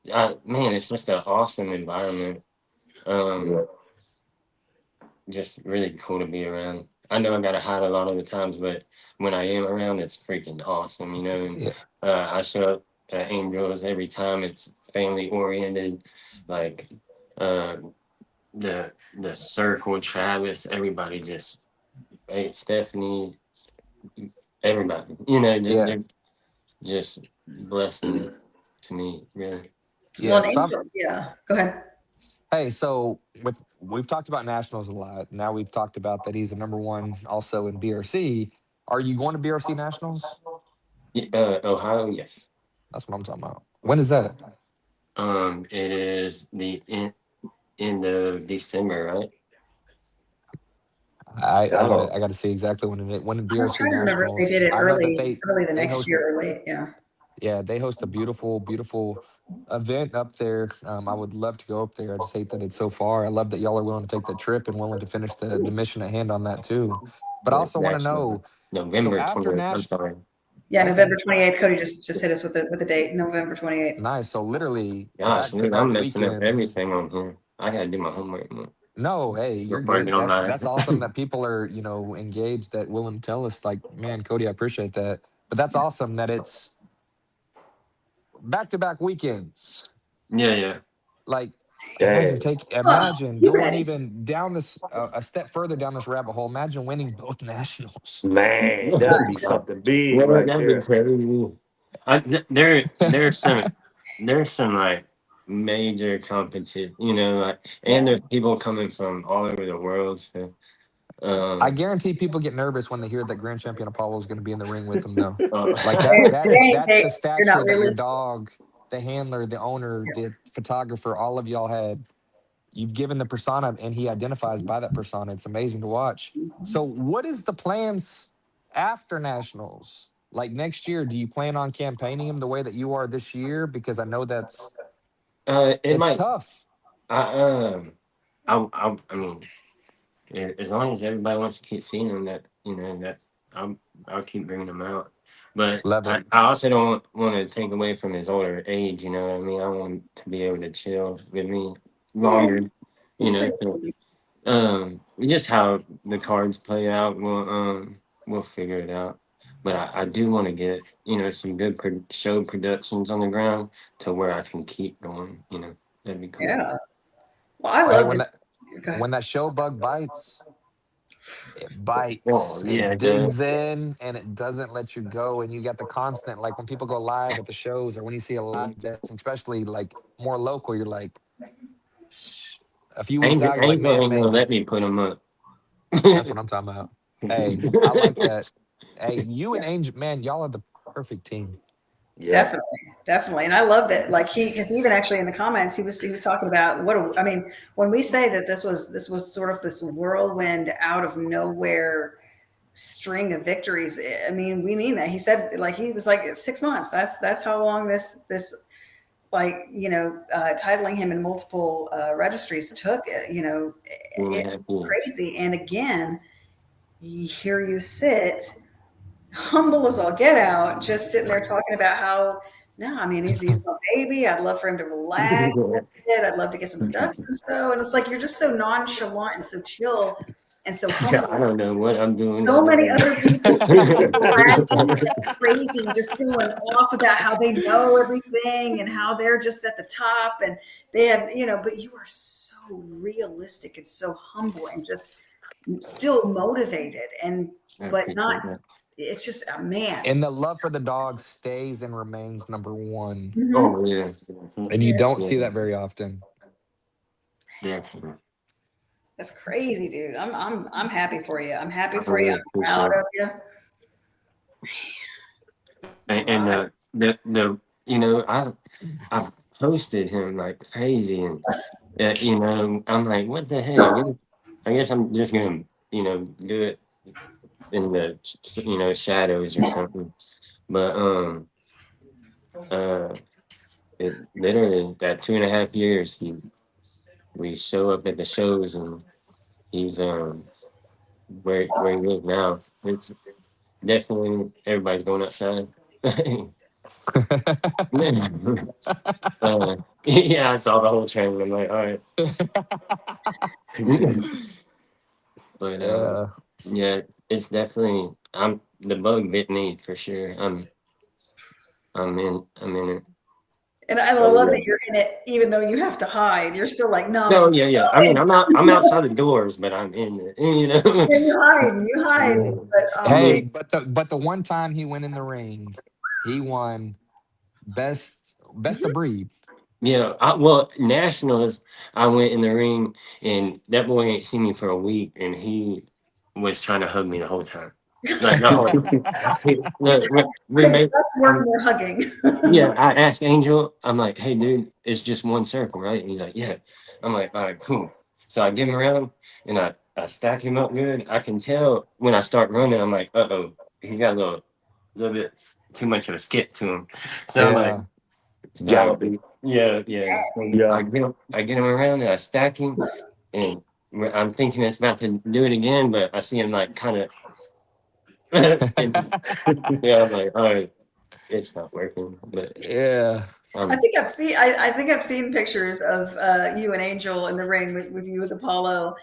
Man, it's just an awesome environment. Um, just really cool to be around. I know I gotta hide a lot of the times, but when I am around, it's freaking awesome, And Yeah, I show up at Angels every time. It's family oriented, like uh, the circle, Travis, everybody just hey, Stephanie, everybody. yeah, They're just blessings to me, really. Well, yeah. an Angel, yeah. Go ahead. Hey, so we've talked about nationals a lot. Now we've talked about that he's a number one also in BRC. Are you going to BRC nationals? Ohio, yes. That's what I'm talking about. When is that? It is the end of December, right? I got to see exactly when in I was BRC trying to remember if they did nationals. it I know that early the they next host. year or late. Yeah. Yeah, they host a beautiful event up there. I would love to go up there. I just hate that it's so far. I love that y'all are willing to take that trip and willing to finish the mission at hand on that too. But I The also want to national know. So November after 20th. I'm Nash, sorry. Yeah, November okay, 28th. Cody just hit us with the date, November 28th. nice. So literally Gosh, back to dude, back I'm messing up weekends. everything on here. I gotta do my homework more. No, hey, you're Working good. on That's awesome that. that people are, engaged that willing to tell us like, man, Cody, I appreciate that. But that's awesome that it's back to back weekends. Yeah, yeah. Like Imagine Dang. imagine You going ready? even down this a step further down this rabbit hole. Imagine winning both nationals. Man, that'd be something big Yeah, right that'd be there. crazy. There's some like major competition, like, Yeah. and there's people coming from all over the world. So, I um, guarantee people get nervous when they hear that Grand Champion Apollo is going to be in the ring with them, though. Like uh, that, It ain't, that's the you're not stature that your realistic. dog, the handler, the owner, the photographer, all of y'all had. You've given the persona, and he identifies by that persona. It's amazing to watch. So, what is the plans after nationals? Like next year, do you plan on campaigning him the way that you are this year? Because I know it it's might. tough. I I mean, as long as everybody wants to keep seeing them, I'll keep bringing them out. But Love it. I also don't want to take away from his older age. You know what I mean? I want him to be able to chill with me Yeah. longer. You It's know, so, just how the cards play out, we'll figure it out. But I do want to get some good show productions on the ground to where I can keep going. That'd be cool. yeah. Well, I Hey, love it. Okay. when that show bug bites, it Oh bites, yeah, it good. digs in, and it doesn't let you go. And you got the constant, like when people go live at the shows, or when you see a live dance, especially like more local, you're like, "Shh." A few weeks out, you're like, Angel man, ain't gonna let maybe. me put them up. That's what I'm talking about. Hey, I like that. Hey, you and Yes. Angel, man, y'all are the perfect team. Yeah. Definitely, definitely, and I love that. Like because even actually in the comments, he was talking about I mean, when we say that this was sort of this whirlwind out of nowhere string of victories. I mean, we mean that. He said like he was like 6 months. That's how long this like titling him in multiple registries took. It's 2.5 years. crazy. And again, here you sit humble as all get out, just sitting there talking about how, no, I mean, he's my baby. I'd love for him to relax. I'd love to get some productions though. And it's like, you're just so nonchalant and so chill and so Yeah, I humble. don't know what I'm doing So out many there. other people bragging like crazy, just going off about how they know everything and how they're just at the top and they have, but you are so realistic and so humble and just still motivated I but not appreciate that. it's just a man. And the love for the dog stays and remains number one. Mhm. Oh yeah. And you don't see Yeah, that very often. definitely. That's crazy, dude. I'm happy for you. I'm happy I for you. really I'm proud appreciate it. of you. And Right. I posted him like crazy, and I'm like, what the heck? I guess I'm just gonna do it in the shadows or something. But uh it literally that 2.5 years we show up at the shows, and he's where he is now. It's definitely everybody's going outside. Yeah, I saw the whole train. I'm like, all right. But Yeah. yeah, it's definitely the bug bit me for sure. I'm in it. And I Oh love yeah. that you're in it, even though you have to hide. You're still like, no, No, I'm yeah, yeah. I mean, I'm outside the doors, but I'm in it. and you hide. But Yeah. Hey, but the one time he went in the ring, he won best of breed. Yeah, well, Nationals, I went in the ring, and that boy ain't seen me for a week, and he was trying to hug me the whole time. Like the whole look, we could made. less work, more hugging. Yeah, I asked Angel, I'm like, hey, dude, it's just one circle, right? And he's like, yeah. I'm like, all right, cool. So I get him around, and I stack him up good. I can tell when I start running, I'm like, uh-oh, he's got a little bit too much of a skip to him. So I'm like, Yeah. Galloping. yeah, yeah. So Yeah. I get him around, and I stack him, and I'm thinking it's about to do it again, but I see him like kind of, and yeah, I'm like, all right, it's not working. But Yeah. I um, think I think I've seen pictures of you and Angel in the ring with you with Apollo,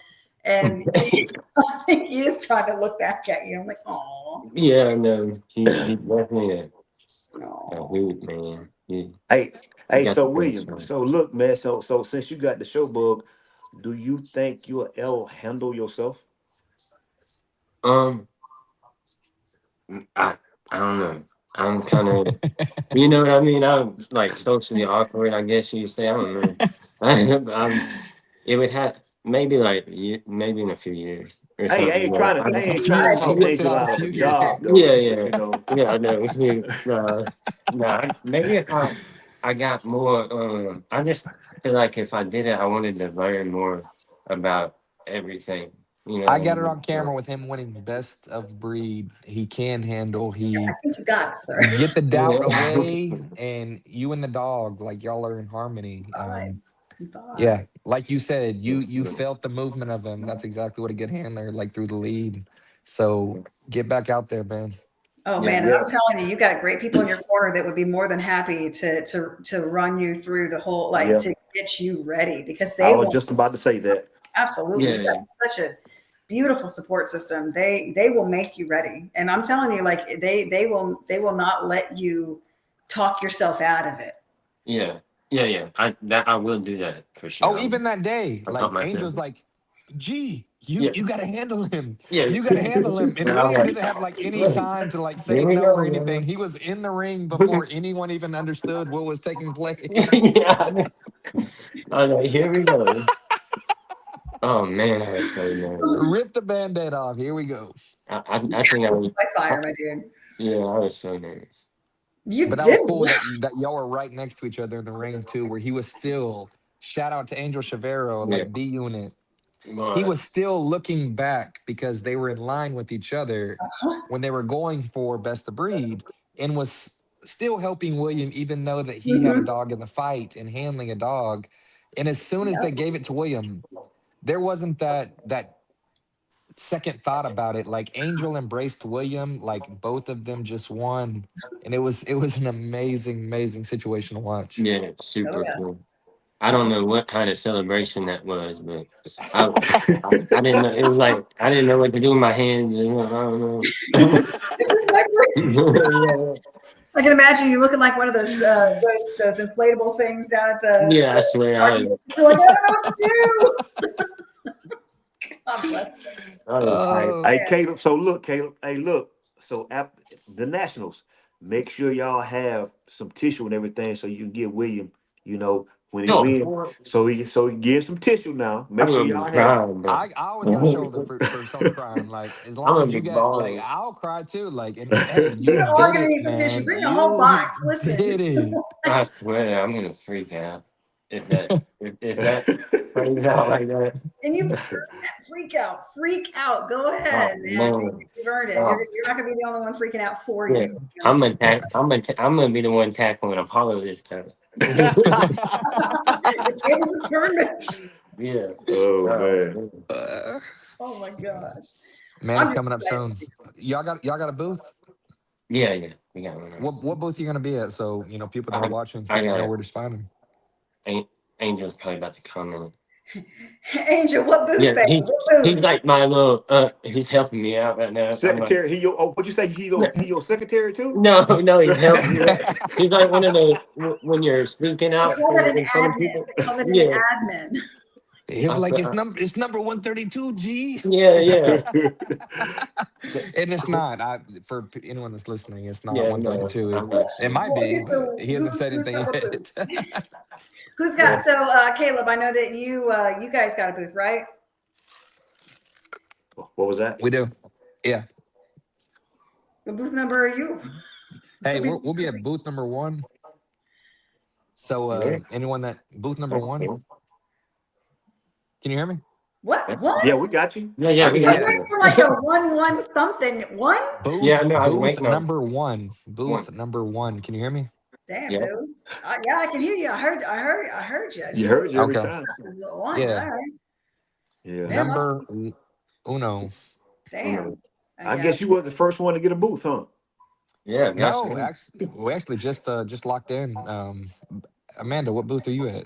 and I think he is trying to look back at you. I'm like, oh, yeah, no, he's definitely a no. hoot, man. You Hey, got so the best William, one. so look, man, so since you got the show bug, do you think you'll ever handle yourself? Um, I I don't know. I'm kind of, you know what I mean. I'm like socially awkward, I guess you say. I don't know. I'm. It would have maybe like maybe in a few years or Hey, something. You know, I ain't trying to He talk looks at Angel out a out of few a years. job though. yeah, Just yeah, you know. yeah. I know. No, maybe if I got more. I just feel like if I did it, I wanted to learn more about everything. You know I what I got it mean? on camera with him winning best of breed. He can handle. I He think you got it, sir. get the doubt Yeah. away, and you and the dog, like y'all are in harmony. Fine. Yeah, Fine. like you said, That's you good. felt the movement of him. That's exactly what a good handler, like through the lead. So get back out there, man. Oh Yeah. man, and Yeah. I'm telling you, you got great people in your corner that would be more than happy to run you through the whole, like Yeah. to get you ready because I they was will just about to say that. absolutely. You Yeah. got such a beautiful support system. They will make you ready, and I'm telling you, like they will not let you talk yourself out of it. Yeah. Yeah. I will do that for sure. Oh, even that day, I taught like myself. Angel's like, gee, Yeah. you gotta handle him. Yeah. You gotta handle him. And And I'm William like, didn't have like any "Look, time to like say here we no or go, anything. He was in the ring man." before anyone even understood what was taking place. Yeah. I was like, here we go. Oh man, I was so nervous. Rip the band-aid off. Here we go. I think I Just was. by I, fire, my dude. yeah, I was so nervous. You But that was did. cool that y'all were right next to each other in the ring too, where he was still shout out to Angel Chavero, Yeah. like B Unit. He But was still looking back because they were in line with each other Uh-huh. when they were going for best of breed and was still helping William, even though that he had a Mm-hmm. dog in the fight and handling a dog. And as soon as they Yep. gave it to William, there wasn't that second thought about it. Like Angel embraced William, like both of them just won. And it was an amazing situation to watch. yeah, it's Oh super yeah. cool. I don't know what kind of celebration that was, but I didn't know. It was like I didn't know what to do with my hands. I don't know. This is my first. yeah, I can imagine you looking like one of those inflatable things down at the yeah, I swear I party. was. You're like, I don't know what to do. God bless you. I was hyped. Oh, Hey Man. Caleb, so look, Caleb. Hey, look. So after the Nationals, make sure y'all have some tissue and everything so you can get William, when he No, wins. So he get some tissue now. Make I'm sure gonna y'all be have it. crying, bro. I always got a shoulder for some crying. Like as I'm long gonna as be you got like balling. I'll cry too. Like and hey, We you are did gonna it, need some tissue. man. Bring a whole You box. Listen. did it. I swear I'm gonna freak out if that plays out like that. And you've earned that freak out. Freak out. Go Oh ahead, man. man. You've earned it. Oh You're not gonna be the only one freaking out for yeah. you. You understand? I'm gonna be the one tackling Apollo this time. The tables have turned, Mitch. yeah. Oh Oh, man. man. Uh, Oh my gosh. man, I'm it's just coming up excited. soon. Y'all got a booth? Yeah. We got one. What booth you gonna be at? So people that are I watching I can got know it. where to find him. Angel's probably about to comment. Angel, what booth, Yeah, baby? What he's booth? like my little he's helping me out right now. I'm like, Secretary, what'd you say? He your secadary too? no, he's helping me out. He's like one of those when you're speaking They out call that an in front of admin. people. They call it an Yeah. admin. He'll be I, like, I, it's number 132, G. yeah. And it's not. For anyone that's listening, it's not Yeah, no, 132. I'm not It sure. might Well, okay, be, but so he hasn't said who's anything got what yet. booth? Who's got Yeah. so Caleb, I know that you guys got a booth, right? What was that? We do. Yeah. What booth number are you? Hey, Some people we'll be at confusing. booth number 1. So Yeah. anyone that booth number 1, can you hear me? What? What? Yeah, we got you. Yeah, I we can I hear was got you. waiting you. for like a 1-1 something. One? Yeah, Booth no, I was booth waiting on number 1. one. Booth number 1. Can you hear me? Damn, Yeah. dude. Yeah, I can hear you. I heard you. You Just heard you every Okay. time. one. All Yeah. right. Yeah. Damn. Number uno. Damn. I Yeah. guess you were the first one to get a booth, huh? Yeah, gotcha. No, actually, we actually just locked in. Amanda, what booth are you at?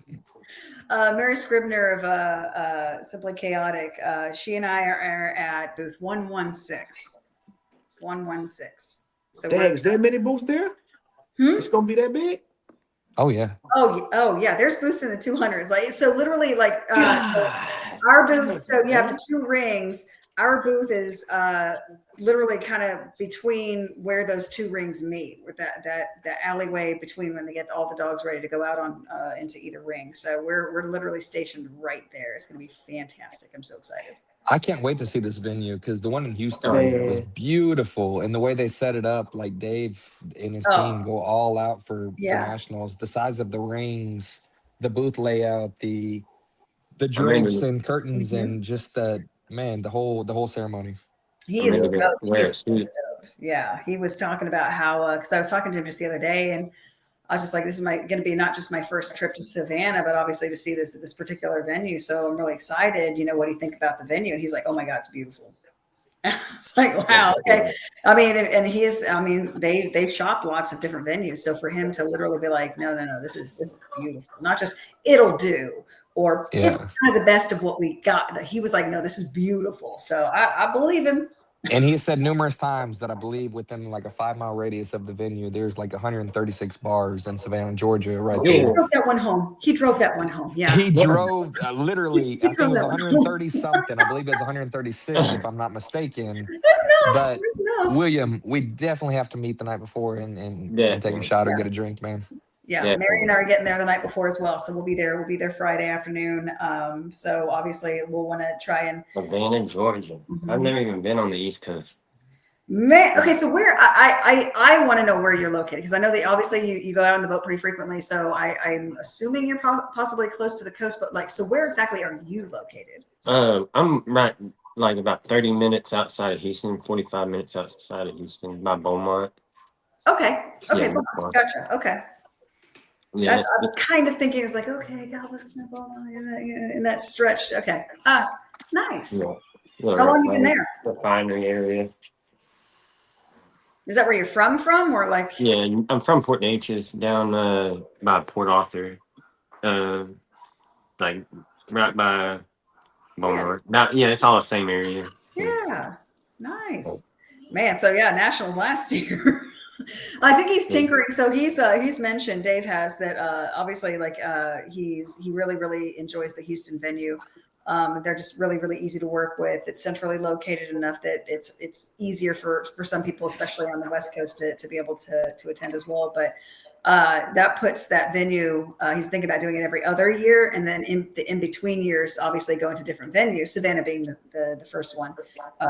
Mary Scribner of Simply Chaotic. She and I are at booth 116. 116. So Dang, is there many booths there? Hmm? It's gonna be that big? Oh yeah. Oh yeah. There's booths in the 200s. Like so, literally, like so God. our booth. So you have the two rings. Our booth is literally kind of between where those two rings meet, with that alleyway between when they get all the dogs ready to go out on into either ring. So we're literally stationed right there. It's going to be fantastic. I'm so excited. I can't wait to see this venue because the one in Houston was Man. beautiful, and the way they set it up, like Dave and his team Oh go all out for yeah. nationals. The size of the rings, the booth layout, the I'm ready drinks to, and curtains, Mhm. and just the whole ceremony. He I'm is ready to stoked. He wear a is so suit. stoked. Yeah, he was talking about how because I was talking to him just the other day, and I was just like, "This is going to be not just my first trip to Savannah, but obviously to see this particular venue. So I'm really excited. You know, what do you think about the venue?" And he's like, "Oh my God, it's beautiful." It's like, wow, okay. I mean, and he is. I mean, they've shopped lots of different venues, so for him to literally be like, "No, no, no, this is beautiful," not just it'll do or it's Yeah. kind of the best of what we got. He was like, "No, this is beautiful." So I believe him. And he has said numerous times that I believe within like a 5 mile radius of the venue, there's like 136 bars in Savannah, Georgia, right He Yeah. there. drove that one home. He drove that one home. Yeah. He Yeah. drove literally, He I think drove it was that one home. 130 something. I believe it was 136, if I'm not mistaken. That's enough. But That's enough. William, we definitely have to meet the night before and take a Definitely. shot or Yeah. get a drink, man. Yeah. Mary and Definitely. I are getting there the night before as well. So we'll be there. We'll be there Friday afternoon. So obviously we'll want to try and Savannah, Georgia. I've Mhm. never even been on the East Coast. Man, okay, so where I want to know where you're located because I know that obviously you go out on the boat pretty frequently. So I'm assuming you're possibly close to the coast, but like, so where exactly are you located? I'm right like about 30 minutes outside of Houston, 45 minutes outside of Houston by Beaumont. Okay, Yeah, okay, not far. gotcha. Okay, Yeah, that's I was kind of thinking. It's like, okay, Galveston, in that stretch. Okay, nice. yeah, little How long you been there? refinery area. Is that where you're from, or like? Yeah, I'm from Port Neches, down by Port Arthur, uh, like right by Yeah, Beaumont. Not, yeah, it's all the same area. yeah, nice, man. So yeah, Nationals last year. I think he's Yeah, tinkering. So he's mentioned Dave has that obviously like he really enjoys the Houston venue. They're just really easy to work with. It's centrally located enough that it's easier for some people, especially on the West Coast, to be able to attend as well. But that puts that venue. He's thinking about doing it every other year, and then in the in between years, obviously going to different venues. Savannah being the first one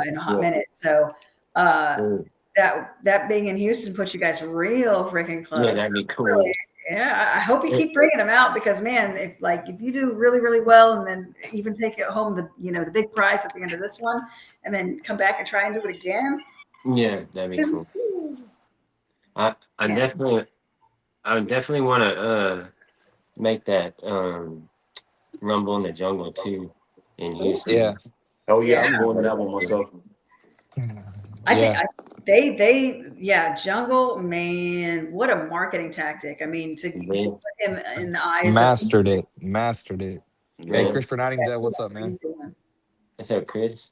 in a hot yeah, minute. So. Uh, yeah, that being in Houston puts you guys real freaking yeah, close. that'd be Really, cool. yeah. I hope you It, keep bringing them out because man, if you do really well and then even take it home the big prize at the end of this one, and then come back and try and do it again. yeah, that'd be cool. I Yeah. definitely I would definitely want to make that Rumble in the Jungle too in Yeah. Houston. Oh yeah, Yeah. I'm going to that one myself. I think Yeah. yeah, Jungle, man, what a marketing tactic. I mean, to Yeah, put him in the eyes of Mastered it. Mastered it. Hey, yeah. Christopher Nightingale, what's up, man? he's doing. What's up, Chris?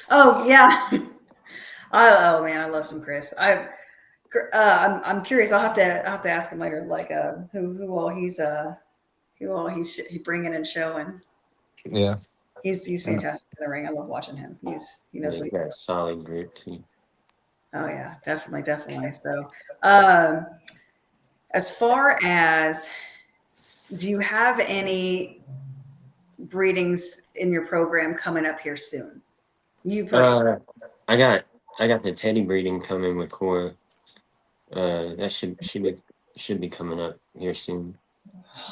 Oh yeah. Oh man, I love some Chris. I'm curious. I'll have to ask him later, like who all he bringing and showing. Yeah. He's fantastic in the ring. I love watching him. He knows Yeah, what you he's got a doing. solid grip too. Oh yeah, definitely. So, um, as far as do you have any breedings in your program coming up here soon? You personally? Uh, I got I got the teddy breeding coming with Cora. That should be coming up here soon.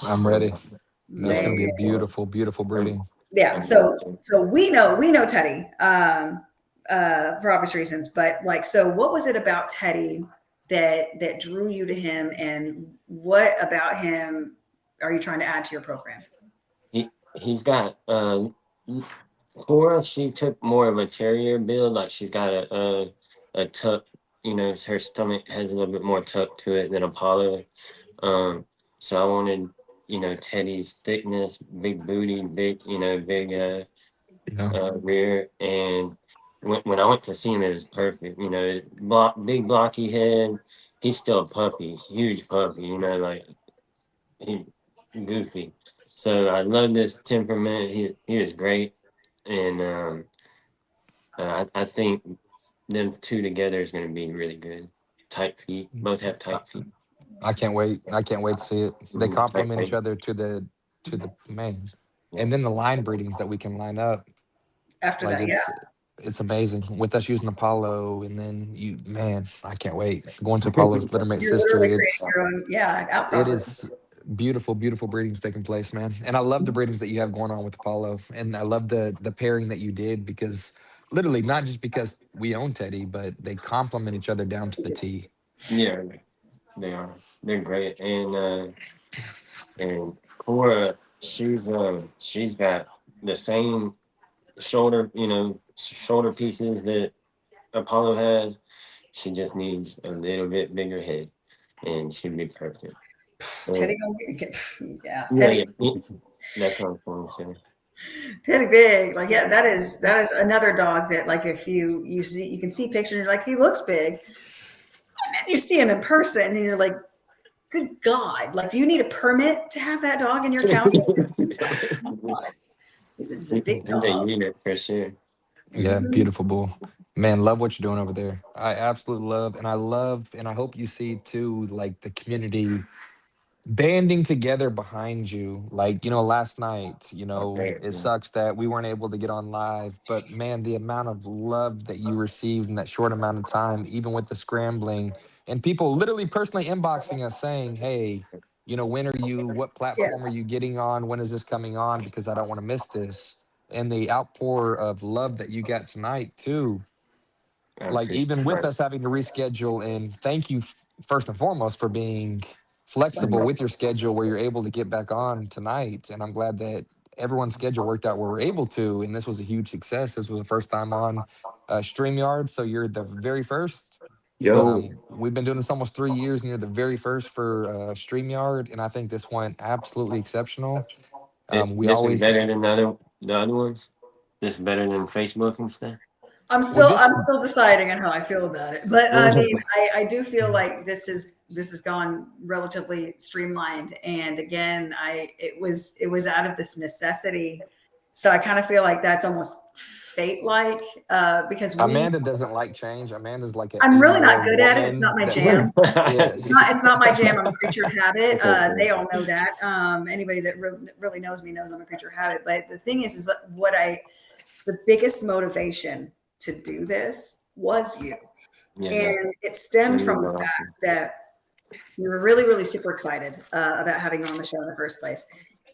I'm ready. That's Yeah, gonna be a Man. beautiful, beautiful I'm, breeding. Yeah. I'm So we know Teddy for obvious reasons, but like, so what was it about Teddy that drew you to him, and what about him are you trying to add to your program? he's got Cora. She took more of a terrier build. Like she's got a tuck. Her stomach has a little bit more tuck to it than Apollo. So I wanted Teddy's thickness, big booty, big Yeah. rear, and when I went to see him, it was perfect. Big blocky head. he's still a puppy, huge puppy, you know, like he goofy. So I love this temperament. He was great, and I think them two together is going to be really good. Tight feet, both have I, tight feet. I can't wait. I can't wait to see it. They Tight complement each feet. other to the man, Yeah. and then the line breedings that we can line up. After Like that, yeah. it's amazing with us using Apollo, and then you man, I can't wait going to Apollo's littermate You're sister. literally creating your own, yeah, out It process. is beautiful, beautiful breedings taking place, man. And I love the breedings that you have going on with Apollo, and I love the pairing that you did because literally not just because we own Teddy, but they complement each other down to the T. Yeah, they are. They're great, and Cora, she's got the same shoulder, shoulder pieces that Apollo has. She just needs a little bit bigger head, and she'd be perfect. Teddy, And, yeah, yeah, Teddy, yeah, that's what I'm saying. Teddy big. Like, yeah, that is another dog that, like, if you see, you can see pictures, you're like, he looks big. And then you see him in person, and you're like, good God, like, do you need a permit to have that dog in your county? God, he's just a big He's a dog. unit for sure. Yeah, Mhm. beautiful bull. Man, love what you're doing over there. I absolutely love, and I hope you see too, like the community banding together behind you. Like, last night, Oh, man, it man. sucks that we weren't able to get on live, but man, the amount of love that you received in that short amount of time, even with the scrambling and people literally personally inboxing us saying, hey, when are you, what Yeah, platform are you getting on? When is this coming on? Because I don't want to miss this. And the outpour of love that you got tonight too, I like appreciate even with it. us having to reschedule, and thank you first and foremost for being flexible with your schedule where you're able to get back on tonight, and I'm glad that everyone's schedule worked out where we're able to, and this was a huge success. This was the first time on StreamYard, so you're the very first. Yo, We've been doing this almost 3 years, and you're the very first for StreamYard, and I think this went absolutely exceptional. We This is always better than the other ones. This is better than Facebook and stuff. I'm well still this I'm still deciding on how I feel about it. But I mean, I do feel like this has gone relatively streamlined. And again, it was out of this necessity. So I kind of feel like that's almost fate like because Amanda doesn't like change. Amanda's like an I'm 80 really year not old good at it. It's not woman my that jam. It's not, yes. it's not my jam. I'm a creature of habit. They all know that. Anybody that really knows me knows I'm a creature of habit. But the thing is that the biggest motivation to do this was you. Yeah, that's And it stemmed from really the fact awesome. that we were really, really super excited about having you on the show in the first place.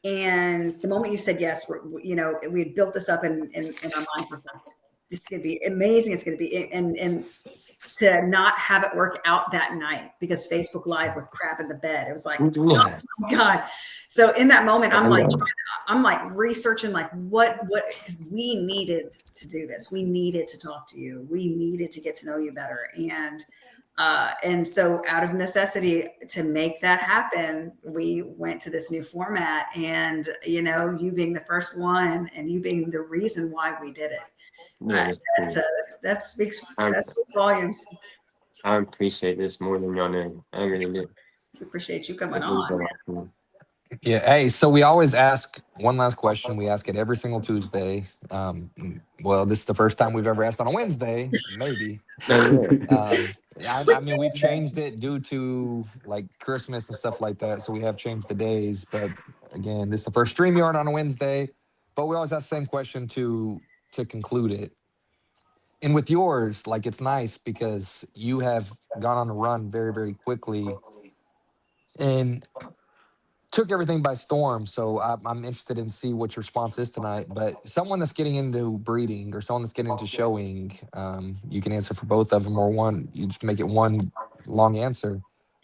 And the moment you said yes, we had built this up in our minds. This is going to be amazing. It's going to be, and to not have it work out that night because Facebook Live was crap in the bed. It was like, oh Yeah, my God. So in that moment, I know. I'm like researching like what, because we needed to do this. We needed to talk to you. We needed to get to know you better. And so out of necessity to make that happen, we went to this new format and, you being the first one and you being the reason why we did it. Yeah, that's That's, cool. I that speaks volumes. I appreciate this more than y'all know. I really do. We appreciate you coming It means a on. lot to me. Yeah. Hey, so we always ask one last question. We ask it every single Tuesday. Well, this is the first time we've ever asked on a Wednesday, maybe. No, yeah. I mean, we've changed it due to like Christmas and stuff like that. So we have changed the days. But again, this is the first stream yard on a Wednesday. But we always ask the same question to conclude it. And with yours, like it's nice because you have gone on a run very, very quickly and took everything by storm. So I'm interested in see what your response is tonight. But someone that's getting into breeding or someone that's getting into showing, you can answer for both of them or one. You just make it one long answer.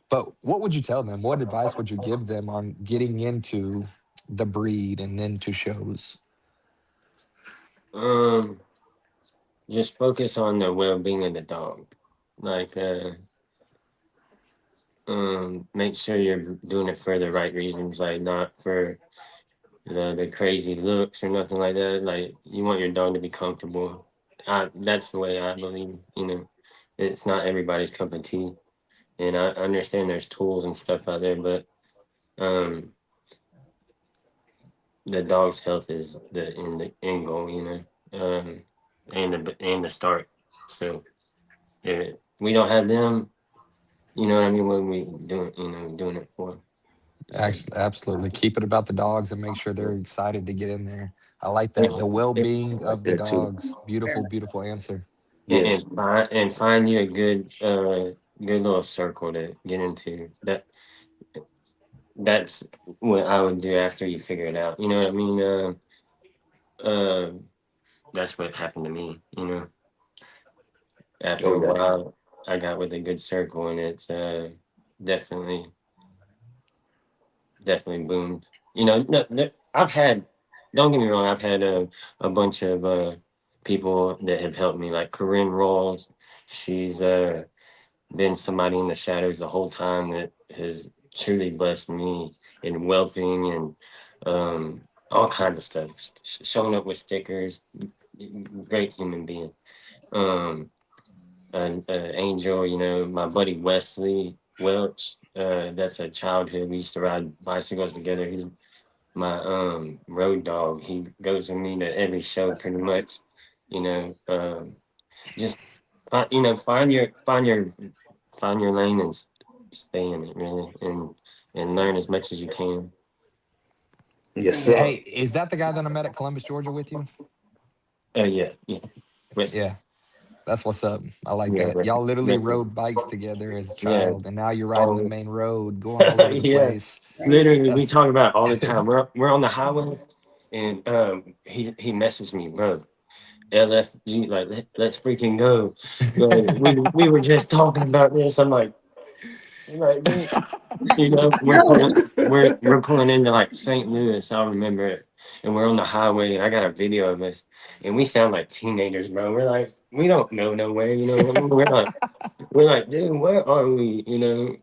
But what would you tell them? What advice would you give them on getting into the breed and into shows? Um, just focus on the well-being of the dog. Like, make sure you're doing it for the right reasons, like not for the crazy looks or nothing like that. Like, you want your dog to be comfortable. That's the way I believe. It's not everybody's cup of tea. and I understand there's tools and stuff out there, but the dog's health is the end goal, you know, and the start. So if we don't have them, you know what I mean, what we doing it for. So, Absolutely. Keep it about the dogs and make sure they're excited to get in there. I like that. and, The well-being Like of the that too. dogs. Very Beautiful, much. beautiful answer. Yes. and find you a good little circle to get into. That's what I would do after you figure it out. You know what I mean? Uh, that's what happened to me. You know, after Oh a yeah. while, I got with a good circle, and it's definitely definitely boomed. You know, no, I've had. Don't get me wrong. I've had a bunch of people that have helped me, like Corinne Rawls. She's been somebody in the shadows the whole time that has truly blessed me in whelping and all kinds of stuff. Showing up with stickers, great human being. Um, an Angel, you know, my buddy Wesley Welch. That's a childhood. We used to ride bicycles together. He's my road dog. He goes with me to every show pretty much. You know, just find your lane and stay in it really, and learn as much as you can. Yes, Hey, sir. is that the guy that I met at Columbus, Georgia with you? Yeah, Wesley. Yeah, that's what's up. I like Yeah, that. Y'all literally Wesley. rode bikes together as a Yeah, child, and now you're riding the all main road, going all over the yeah. place. Literally, we That's talk about it all the time. We're on the highway, and he messaged me, bro. LFG, like let's freaking go. Like, we were just talking about this. I'm like, dude, you know, we're pulling into like St. Louis. I remember it, and we're on the highway, and I got a video of us, and we sound like teenagers, bro. We're like, we don't know nowhere, you know. What I mean? We're like, dude, where are we? You know.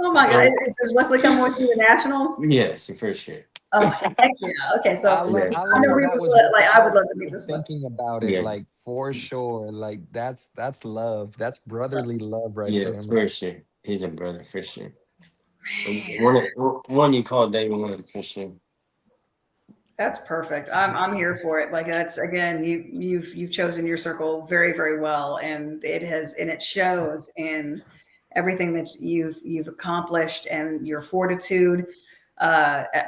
Oh my God. So Is Wesley coming with you to Nationals? yes, for sure. Oh, heck yeah. Okay. So Yeah, I I love know how we that would was like, I would without love to meet even this Wesley. thinking about it. yeah, Like for sure. Like that's love. That's brotherly love right yeah, there, man. for sure. He's a brother for sure. One you call day one for sure. That's perfect. I'm here for it. Like that's again, you've chosen your circle very, very well, and it shows in everything that you've accomplished and your fortitude.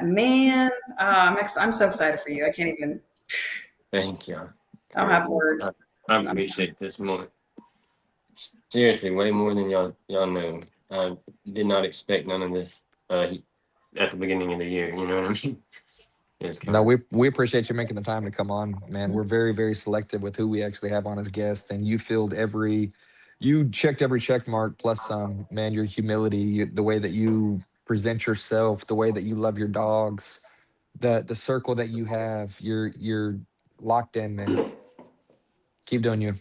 Man, I'm so excited for you. I can't even. Thank you. I don't have words. I appreciate this moment. Seriously, way more than y'all know. I did not expect none of this at the beginning of the year. You know what I mean? It's kind No, of we appreciate you making the time to come on, man. We're very, very selective with who we actually have on as guests, and you checked every check mark plus some. Man, your humility, the way that you present yourself, the way that you love your dogs, the circle that you have, you're locked in, man. Keep doing you.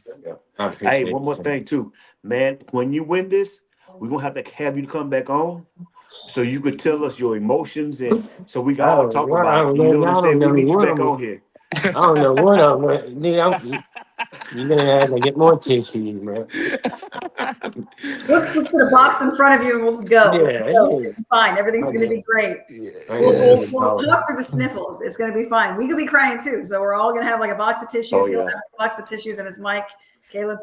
I Hey, appreciate one more it. thing too, man. When you win this, we're gonna have you come back on so you could tell us your emotions and so we can all Oh, talk about it. wow, You know man, what I'm I don't saying? We know need you what back I'm. on here. I don't know what I'm. Dude, you're gonna have to get more tissues, bro. Let's just put a box in front of you and we'll just go. Let's Yeah, go. It's yeah. gonna be fine. Everything's I gonna got, be great. I We'll, got we'll, Yes. good we'll power. talk through the sniffles. It's gonna be fine. We could be crying too, so we're all gonna have like a box of tissues. Oh He'll yeah. have a box of tissues and his mic. Caleb,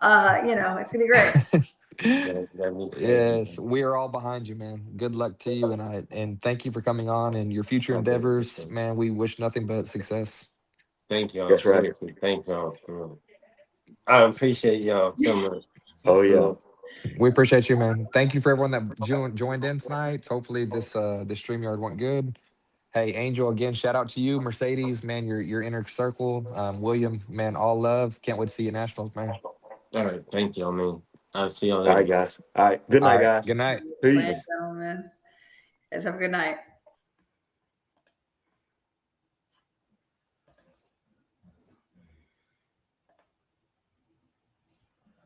it's gonna be great. That'd be crazy. Yes, we are all behind you, man. Good luck to you, and thank you for coming on and your future I really endeavors, appreciate it. man. We wish nothing but success. Thank y'all. That's right. Seriously, thank y'all. For real. I appreciate y'all so much. Oh yeah. For We appreciate you, man. Thank you for everyone that joined in tonight. Hopefully this StreamYard went good. Hey, Angel, again, shout out to you. Mercedes, man, your inner circle. William, man, all love. Can't wait to see you at Nationals, man. all right, thank y'all, man. I'll see y'all All right, later. guys. All right. Good All night, right. guys. Good night. Ladies and Peace. gentlemen, guys have a good night.